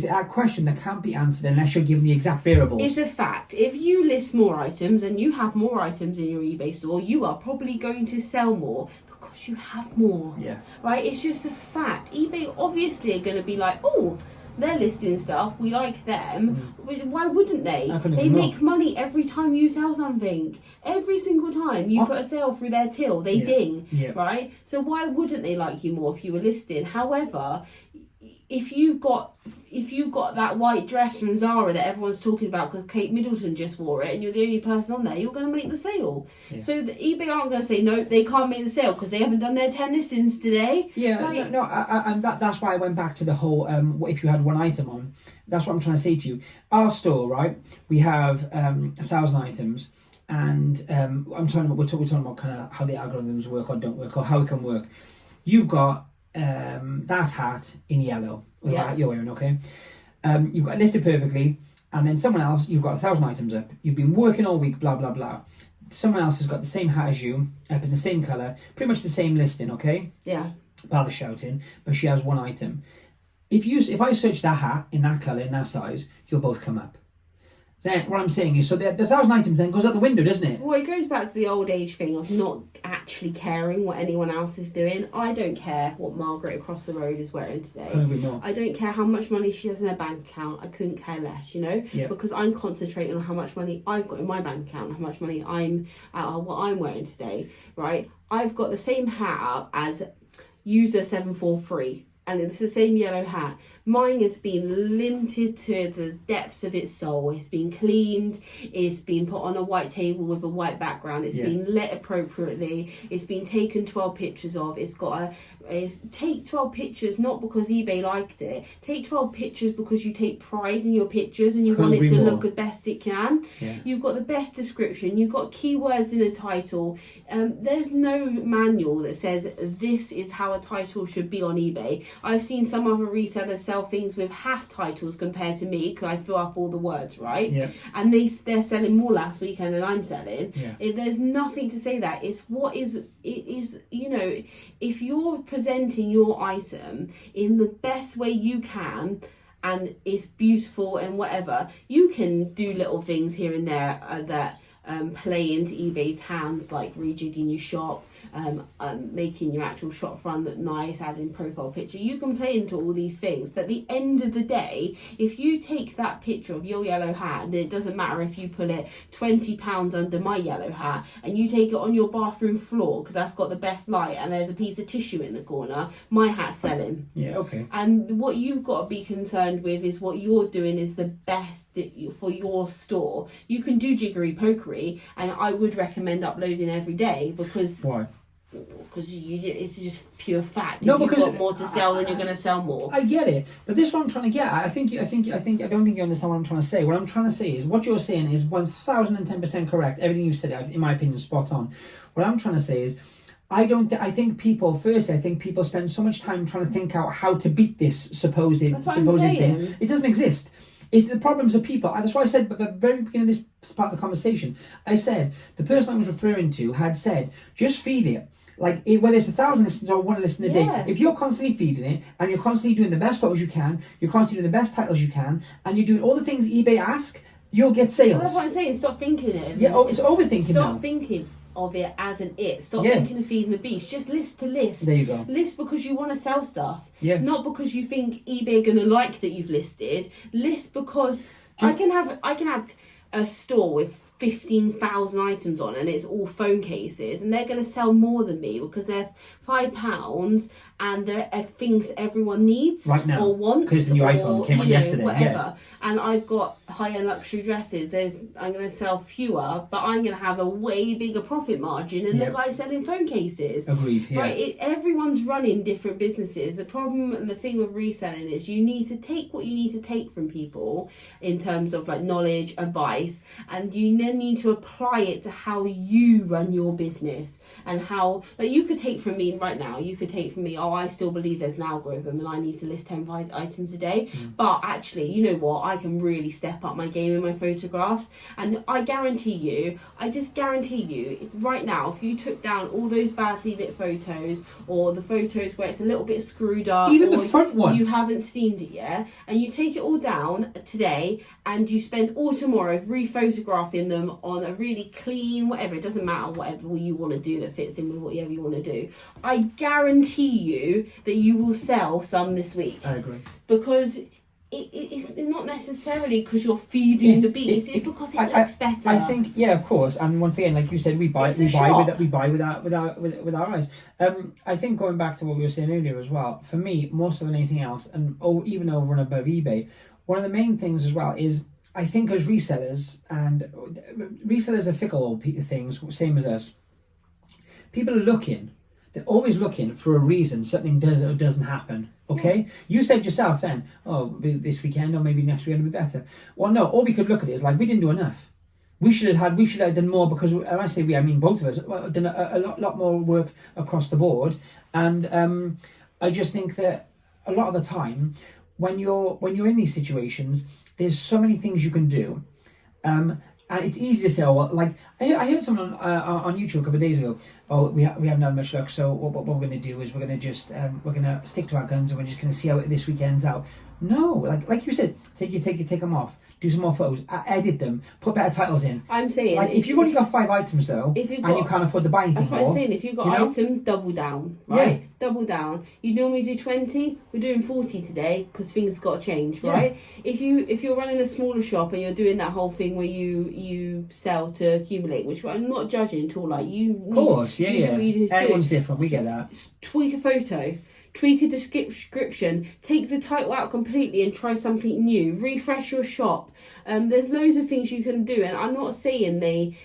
a question that can't be answered unless you're given the exact variables. It's a fact. If you list more items and you have more items in your eBay store, you are probably going to sell more because you have more. Yeah. Right? It's just a fact. eBay obviously are going to be like, oh, they're listing stuff, we like them. Why wouldn't they? They make money every time you sell something. Every single time you put a sale through their till, they ding. Yeah. Right? So why wouldn't they like you more if you were listed? However, if you've got that white dress from Zara that everyone's talking about because Kate Middleton just wore it and you're the only person on there, you're going to make the sale. Yeah. So the eBay aren't going to say, no, they can't make the sale because they haven't done their 10 listings today. Yeah, and that's why I went back to the whole, if you had one item on, that's what I'm trying to say to you. Our store, right, we have 1,000 items, and we're talking about kind of how the algorithms work or don't work or how it can work. You've got that hat in yellow, the hat you're wearing, okay? You've got it listed perfectly, and then someone else, you've got 1,000 items up. You've been working all week, blah, blah, blah. Someone else has got the same hat as you, up in the same colour, pretty much the same listing, okay? Yeah. Bar the shouting, but she has one item. If I search that hat in that colour, in that size, you'll both come up. then what I'm saying is, so the 1,000 items then goes out the window, doesn't it? Well, it goes back to the old age thing of not actually caring what anyone else is doing. I don't care what Margaret across the road is wearing today. I don't care how much money she has in her bank account. I couldn't care less, you know, because I'm concentrating on how much money I've got in my bank account, how much money what I'm wearing today, right? I've got the same hat up as user 743. And it's the same yellow hat. Mine has been linted to the depths of its soul. It's been cleaned. It's been put on a white table with a white background. It's been lit appropriately. It's been taken 12 pictures of. Take 12 pictures not because eBay liked it. Take 12 pictures because you take pride in your pictures and you want it to look the best it can. You've got the best description. You've got keywords in the title. There's no manual that says this is how a title should be on eBay. I've seen some other resellers sell things with half titles compared to me because I fill up all the words, right? Yeah. And they're selling more last weekend than I'm selling. There's nothing to say that. It's you know, if you're presenting your item in the best way you can and it's beautiful and whatever, you can do little things here and there that play into eBay's hands, like rejigging your shop, making your actual shop front look nice, adding profile picture. You can play into all these things, but at the end of the day, if you take that picture of your yellow hat, and it doesn't matter if you put it £20 under my yellow hat and you take it on your bathroom floor because that's got the best light and there's a piece of tissue in the corner, my hat's selling. And what you've got to be concerned with is what you're doing is the best for your store. You can do jiggery pokery, and I would recommend uploading every day because because it's just pure fact. No, if you've because got more to sell, then you're going to sell more. I get it, but this is what I'm trying to get at. I don't think you understand what I'm trying to say. What I'm trying to say is what you're saying is 1010% correct. Everything you said, in my opinion, is spot on. What I'm trying to say is, I think people spend so much time trying to think out how to beat this supposed thing. It doesn't exist. It's the problems of people. That's why I said at the very beginning of this part of the conversation, I said the person I was referring to had said, just feed it. Like, whether it's 1,000 listens or one listen a day, if you're constantly feeding it and you're constantly doing the best photos you can, you're constantly doing the best titles you can, and you're doing all the things eBay ask, you'll get sales. Well, that's what I'm saying. Stop thinking it. It's overthinking now. Stop thinking of it as an it. Stop thinking of feeding the beast. Just list to list. There you go. List because you want to sell stuff. Not because you think eBay are going to like that you've listed. List because I can have a store with 15,000 items on and it's all phone cases and they're going to sell more than me because they're £5 and they're things everyone needs right now or wants, because the new iPhone came on yesterday, whatever. And I've got high-end luxury dresses. I'm going to sell fewer, but I'm going to have a way bigger profit margin than the guy selling phone cases. Agreed. Right? Everyone's running different businesses. The problem and the thing with reselling is you need to take what you need to take from people in terms of like knowledge, advice, and you then need to apply it to how you run your business and how, like, you could take from me right now, I still believe there's an algorithm and I need to list 10 items a day, but actually, you know what, I can really step up my game in my photographs, and I just guarantee you right now, if you took down all those badly lit photos or the photos where it's a little bit screwed up, even the front one, you haven't steamed it yet, and you take it all down today and you spend all tomorrow re-photographing them on a really clean, whatever, it doesn't matter, whatever you want to do that fits in with whatever you want to do, I guarantee you that you will sell some this week. I agree. Because it's not necessarily because you're feeding the beast, it's because it looks better. I think, of course, and once again, like you said, we buy with our eyes. I think going back to what we were saying earlier as well, for me, more so than anything else, and even over and above eBay, one of the main things as well is, I think as resellers, and resellers are fickle old things, same as us. People are looking. They're always looking for a reason something does or doesn't happen. Okay? You said yourself then, this weekend or maybe next weekend will be better. Well, no, all we could look at it is like, we didn't do enough. We should have done more, because when I say we, I mean both of us, done a lot more work across the board. And I just think that a lot of the time, when you're in these situations, there's so many things you can do. And it's easy to say, I heard someone on YouTube a couple of days ago, we haven't had much luck, so what we're going to do is we're going to just, we're going to stick to our guns and we're just going to see how this weekend's out. No, like you said, take them off, do some more photos, edit them, put better titles in. I'm saying, like if you've only got 5 items though, and you can't afford to buy anything that's what more, I'm saying. If you've got items, double down, right? Yeah. Double down. You normally do 20. We're doing 40 today because things got to change, right? If you're running a smaller shop and you're doing that whole thing where you sell to accumulate, which I'm not judging at all. Like of course, everyone's different. We get that. Tweak a photo. Tweak a description, take the title out completely and try something new, refresh your shop. There's loads of things you can do, and I'm not saying they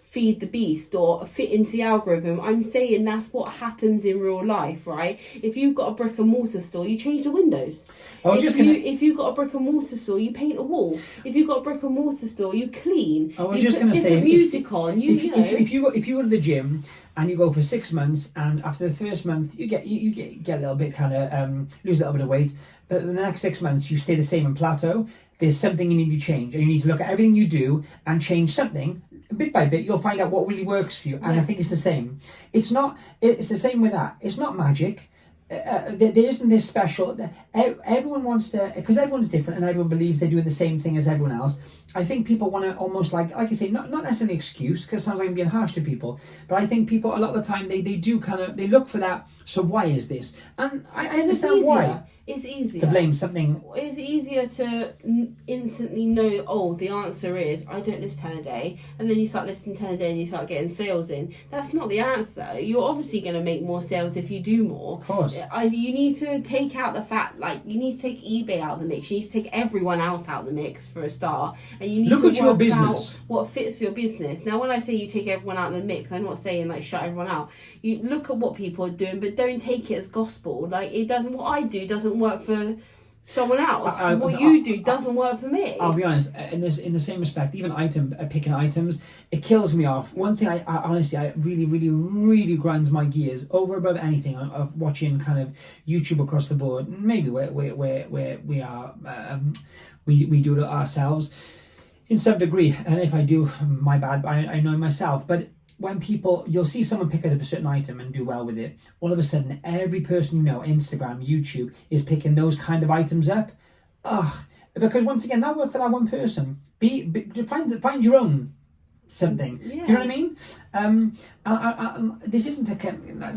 feed the beast or fit into the algorithm. I'm saying that's what happens in real life, right? If you've got a brick and mortar store, you change the windows. If you've got a brick and mortar store, you paint a wall. If you've got a brick and mortar store, you clean. I was just going to say, music on. If you go to the gym and you go for 6 months, and after the first month you get a little bit kind of lose a little bit of weight, but in the next 6 months you stay the same and plateau. There's something you need to change, and you need to look at everything you do and change something. Bit by bit, you'll find out what really works for you. And I think it's the same. It's the same with that. It's not magic. There isn't this special. Everyone wants to, because everyone's different and everyone believes they're doing the same thing as everyone else. I think people want to almost like I say, not necessarily excuse, because it sounds like I'm being harsh to people, but I think people a lot of the time they do kind of, they look for that. So why is this? And I understand why. It's easier to blame something. It's easier to instantly know, oh, the answer is I don't list 10 a day, and then you start listing 10 a day and you start getting sales in. That's not the answer. You're obviously going to make more sales if you do more. Of course. You need to take out the fact, like you need to take eBay out of the mix. You need to take everyone else out of the mix for a start, and you need to work your business. out what fits for your business. Now, when I say you take everyone out of the mix, I'm not saying like shut everyone out. You look at what people are doing, but don't take it as gospel. Like it doesn't. What I do doesn't work for someone else. What you do doesn't work for me. I'll be honest. In the same respect, even picking items, it kills me off. One thing I honestly, really grinds my gears over above anything of watching kind of YouTube across the board. Maybe where we are, we do it ourselves in some degree. And if I do, my bad. I know myself, but. When you'll see someone pick up a certain item and do well with it, all of a sudden every person you know, Instagram, YouTube, is picking those kind of items up. Because once again, that worked for that one person. Find your own something. Yeah. Do you know what I mean? This isn't a...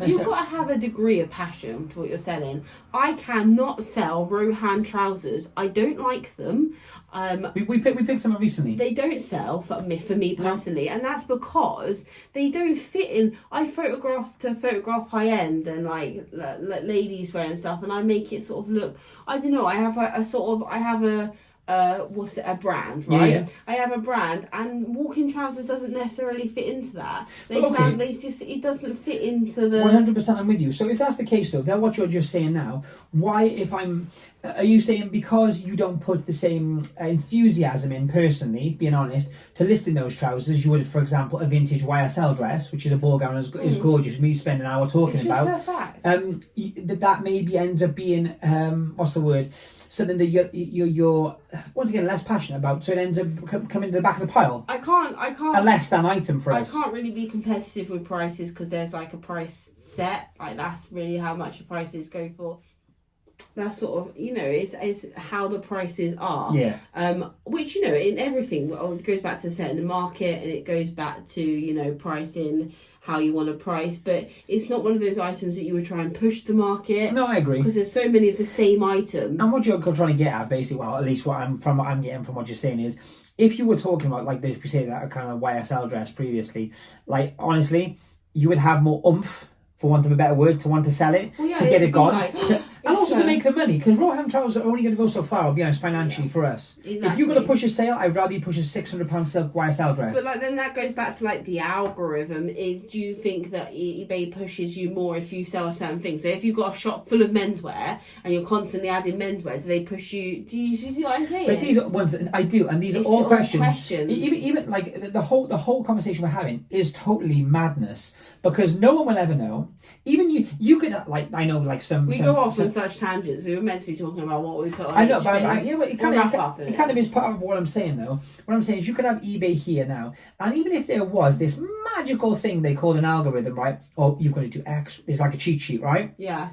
You've got to have a degree of passion to what you're selling. I cannot sell Rohan trousers. I don't like them. We picked some up recently. They don't sell for me personally, and that's because they don't fit in. I photograph high end and like ladies wear and stuff, and I make it sort of look. I don't know. I have a brand, right? Yeah. I have a brand, and walking trousers doesn't necessarily fit into that. It doesn't fit into the 100%. I'm with you. So if that's the case, though, then what you're just saying now, are you saying because you don't put the same enthusiasm in personally, being honest, to listing those trousers, you would, for example, a vintage YSL dress, which is a ball gown, is gorgeous, me spend an hour talking about. That maybe ends up being what's the word? Something that you're once again less passionate about, so it ends up coming to the back of the pile. I can't. A less than item for us. I can't really be competitive with prices because there's like a price set. Like that's really how much the prices go for. That's sort of, it's how the prices are. Yeah. Which, in everything, it goes back to setting the market, and it goes back to, pricing, how you want to price. But it's not one of those items that you would try and push the market. No, I agree. Because there's so many of the same item. And what you're trying to get at, basically, well, at least what I'm getting from what you're saying is, if you were talking about, like, if we say that kind of YSL dress previously, like, honestly, you would have more oomph, for want of a better word, to want to sell it, to get it gone. And also to make the money, because Rohan trousers are only going to go so far, I'll be honest, financially for us. Exactly. If you're going to push a sale, I'd rather you push a £600 silk YSL dress. But then that goes back to the algorithm. Do you think that eBay pushes you more if you sell a certain thing? So if you've got a shop full of menswear and you're constantly adding menswear, do they push you? Do you see what I'm saying? But these are ones I do, and these are all questions. Even like the whole conversation we're having is totally madness, because no one will ever know. Even you could I know we go off on such tangents. We were meant to be talking about what we put on. I know, but it kind of is part of what I'm saying though. What I'm saying is you could have eBay here now, and even if there was this magical thing they called an algorithm, right? Oh, you've got to do X. It's like a cheat sheet, right? Yeah.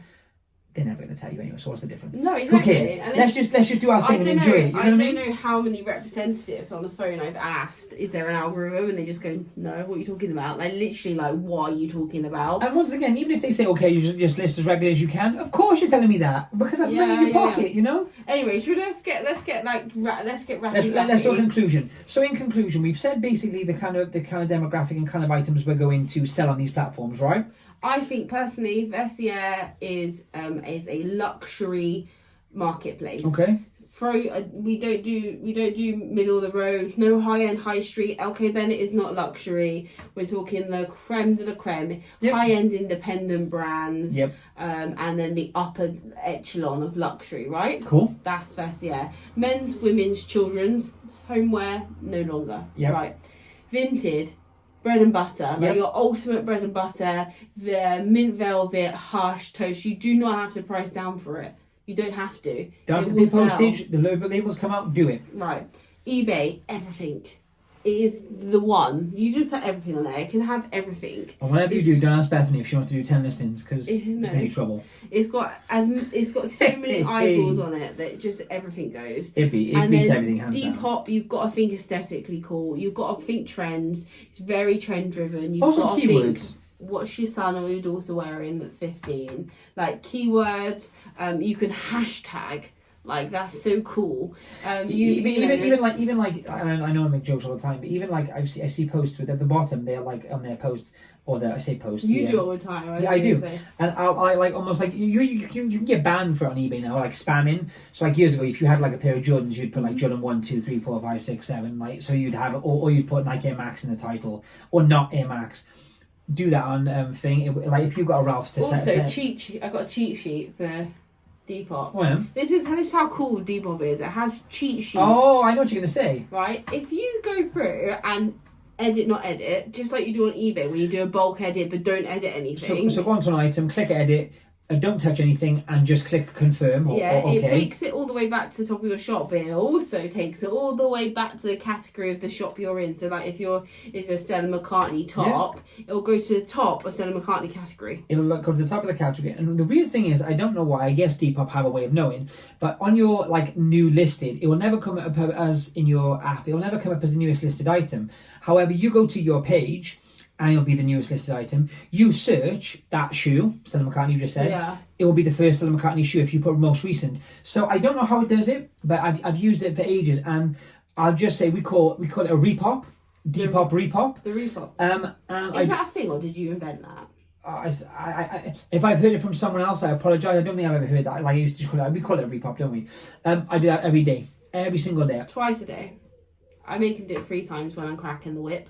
they're never going to tell you anyway. So what's the difference? No, exactly. Who cares? Let's just do our thing and enjoy it. You know what I mean? don't know how many representatives on the phone I've asked, is there an algorithm? And they just go, no, what are you talking about? They're literally like, what are you talking about? And once again, even if they say, okay, you should just list as regularly as you can, of course you're telling me that, because that's money in your pocket, you know? Anyway, let's get rapid. Let's do a conclusion. So in conclusion, we've said basically the kind of demographic and kind of items we're going to sell on these platforms, right? I think personally, Vestiaire is a luxury marketplace. Okay. We don't do middle of the road. No high end high street. LK Bennett is not luxury. We're talking the creme de la creme, high end independent brands. Yep. And then the upper echelon of luxury, right? Cool. That's Vestiaire. Men's, women's, children's, homeware, no longer. Yep. Right. Vinted. Bread and butter, like your ultimate bread and butter, the mint velvet, harsh toast. You do not have to price down for it. You don't have to. Don't have to pay postage. The labels come out. Do it. Right. eBay, everything. It is the one. You just put everything on there. It can have everything. And whatever you do, don't ask Bethany if she wants to do 10 listings, because it's going to be trouble. It's got so many eyeballs on it that just everything goes. It beats everything hands down. Depop, you've got to think aesthetically cool. You've got to think trends. It's very trend driven. You've Also got to keywords. Think, what's your son or your daughter wearing that's 15? Like keywords. You can hashtag. Like, that's so cool. Even like I know I make jokes all the time, but even like I see posts with at the bottom, they're like on their posts, or I say posts. You do it all the time. I do. And I like almost like you can get banned for it on eBay now, like spamming. So like years ago, if you had like a pair of Jordans, you'd put like Jordan 1, 2, 3, 4, 5, 6, 7. Like, so you'd have, or you'd put Nike Air Max in the title, or not Air Max. Do that on thing. Like if you've got a Ralph to also cheat sheet. I got a cheat sheet for Depop. Oh, yeah. This is how cool Depop is. It has cheat sheets. Oh, I know what you're going to say. Right? If you go through and not edit, just like you do on eBay when you do a bulk edit but don't edit anything. So go onto an item, click edit, don't touch anything, and just click confirm or okay. It takes it all the way back to the top of your shop, but it also takes it all the way back to the category of the shop you're in. So like if it's a Stella McCartney top, it'll go to the top of Stella McCartney category. It'll go to the top of the category. And the weird thing is, I don't know why, I guess Depop have a way of knowing, but on your like new listed, it will never come up as in your app, it will never come up as the newest listed item. However, you go to your page and it'll be the newest listed item. You search that shoe, Stella McCartney, you just said. Yeah. It will be the first Stella McCartney shoe if you put most recent. So I don't know how it does it, but I've used it for ages, and I'll just say we call it a repop, Depop repop. The repop. And is that a thing, or did you invent that? If I've heard it from someone else, I apologise. I don't think I've ever heard that. Like I used to just call it, we call it a repop, don't we? I do that every day, every single day. Twice a day. I make him do it 3 times when I'm cracking the whip.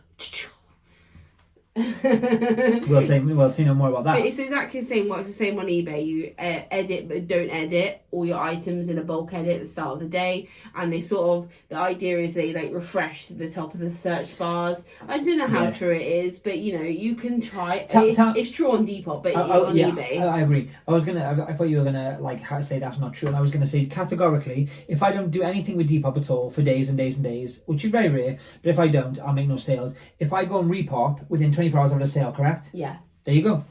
We'll say no more about that. But it's exactly the same. It's the same on eBay. You edit but don't edit all your items in a bulk edit at the start of the day, and the idea is they like refresh to the top of the search bars. I don't know how true it is, but you can try. It's true on Depop, but on eBay. I agree. I thought you were gonna say that's not true, and I was gonna say categorically, if I don't do anything with Depop at all for days and days and days, which is very rare, but if I don't, I'll make no sales. If I go on Repop within 24 hours of a sale, correct? Yeah. There you go.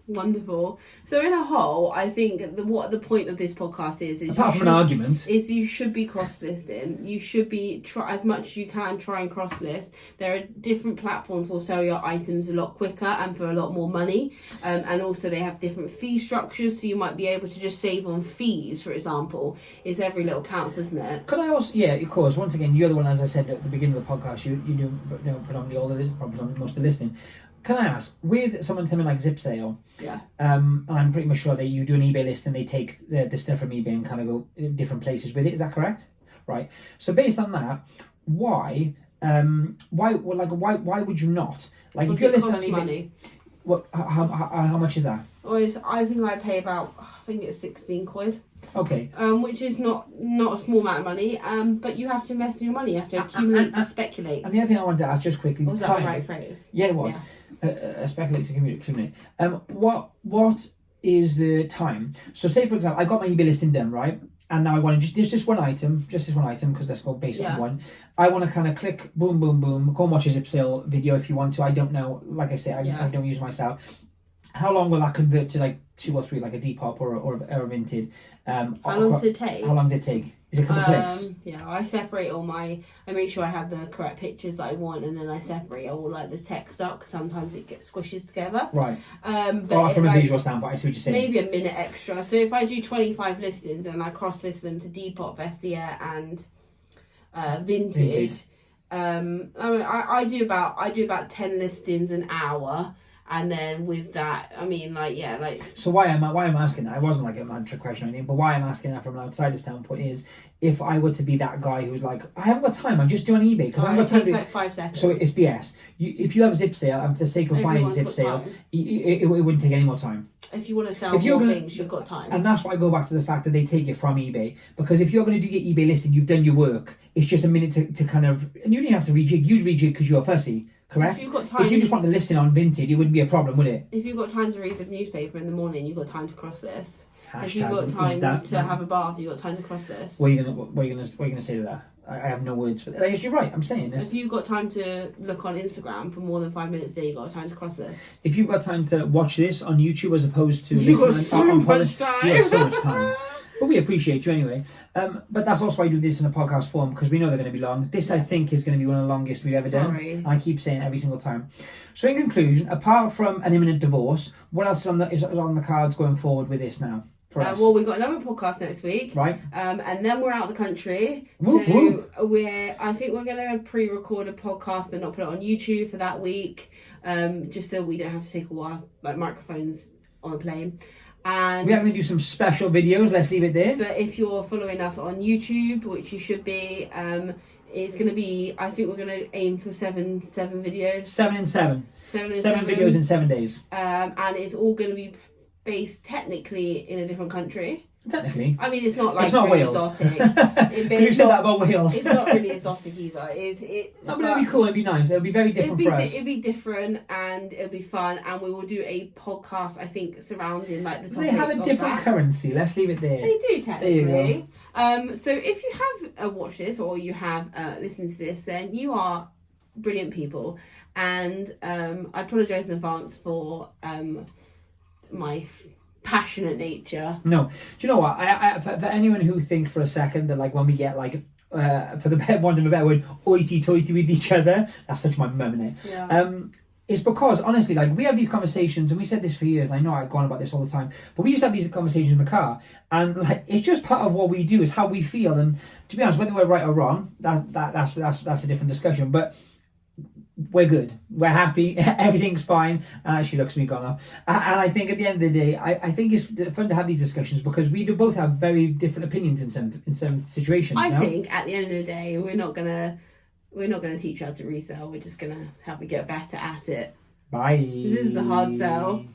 Wonderful. So in a whole, I think what the point of this podcast is apart from an argument, is you should be cross-listing. You should be as much as you can try and cross-list. There are different platforms will sell your items a lot quicker and for a lot more money, and also they have different fee structures. So you might be able to just save on fees, for example. It's every little counts, isn't it? Could I also? Yeah, of course. Once again, you're the one, as I said at the beginning of the podcast. You do predominantly all the listing, predominantly most of the listing. Can I ask, with someone coming like Zip Sale, and I'm pretty much sure that you do an eBay list and they take the stuff from eBay and kind of go different places with it. Is that correct? Right. So based on that, why would you not? Like, if you're listing on eBay, money. What? How much is that? I think I pay about, it's 16 quid. Okay. Which is not a small amount of money. But you have to invest in your money. You have to accumulate to speculate. And the other thing I wanted to ask just quickly. Was that the right phrase? Yeah, it was. Yeah. Speculate to accumulate. What is the time? So say, for example, I got my eBay listing done, right? And now I want to just this one item, because let's go base on one. I want to kind of click, boom, boom, boom, go and watch a Zip Sale video if you want to. I don't know. Like I say, I don't use it myself. How long will that convert to like 2 or 3, like a Depop or a Vinted? How long does it take? How long does it take? Is it a couple of clicks? Yeah, I separate I make sure I have the correct pictures that I want, and then I separate all like the text up, because sometimes it gets squishes together. Right. But from a visual standpoint, I see what you're saying. Maybe a minute extra. So if I do 25 listings and I cross list them to Depop, Vestiaire, and Vinted. I do about 10 listings an hour. And then with that, I mean, like, yeah, like. So why I'm asking that? It wasn't like a mad trick question or anything, but why I'm asking that from an outsider standpoint is, if I were to be that guy who's like, I haven't got time, I'm just doing eBay because I haven't got time. It takes like 5 seconds. So it's BS. If you have a zip sale, and for the sake of buying zip sale, it wouldn't take any more time. If you want to sell more things, you've got time. And that's why I go back to the fact that they take it from eBay, because if you're going to do your eBay listing, you've done your work. It's just a minute to kind of, and you don't have to rejig. You'd rejig because you're fussy. Correct? If you just want the listing on Vinted, it wouldn't be a problem, would it? If you've got time to read the newspaper in the morning, you've got time to cross this. If you've Hashtag got time to have a bath, you've got time to cross this. What are you gonna say to that? I have no words for that. You're right. I'm saying this. If you've got time to look on Instagram for more than 5 minutes a day, you've got time to cross this. If you've got time to watch this on YouTube as opposed to you've got so much time. You have so much time. But we appreciate you anyway. But that's also why I do this in a podcast form, because we know they're going to be long. This, I think, is going to be one of the longest we've ever done. I keep saying it every single time. So in conclusion, apart from an imminent divorce, what else is on the cards going forward with this now? Well, we've got another podcast next week, right? And then we're out of the country, so I think we're going to pre-record a podcast, but not put it on YouTube for that week, just so we don't have to take all our microphones on the plane. And we are going to do some special videos. Let's leave it there. But if you're following us on YouTube, which you should be, it's going to be. I think we're going to aim for seven videos. 7 and 7. 7 videos in 7 days. And it's all going to be based technically in a different country. Technically, I mean, it's not like it's not really Wales. exotic. You said that about Wales. It's not really exotic either. No, but it'll be cool. It'll be nice. It'll be very different for us. It'll be different, and it'll be fun. And we will do a podcast, I think, surrounding like the topic. They have a different currency. Let's leave it there. They do technically. There you go. So if you have watched this or you have listened to this, then you are brilliant people, and I apologise in advance for my passionate nature. No, do you know what? I for anyone who thinks for a second that like when we get like for the want of a better word, hoity-toity with each other, that's such my mum, innit? Yeah. It's because honestly, like we have these conversations, and we said this for years. And I know I've gone about this all the time, but we used to have these conversations in the car, and like it's just part of what we do. Is how we feel, and to be honest, whether we're right or wrong, that's a different discussion. But we're good. We're happy. Everything's fine. And actually looks at me gone off. And I think at the end of the day, I think it's fun to have these discussions because we do both have very different opinions in some situations. I think at the end of the day, we're not gonna teach you how to resell. We're just gonna help you get better at it. Bye. This is the hard sell.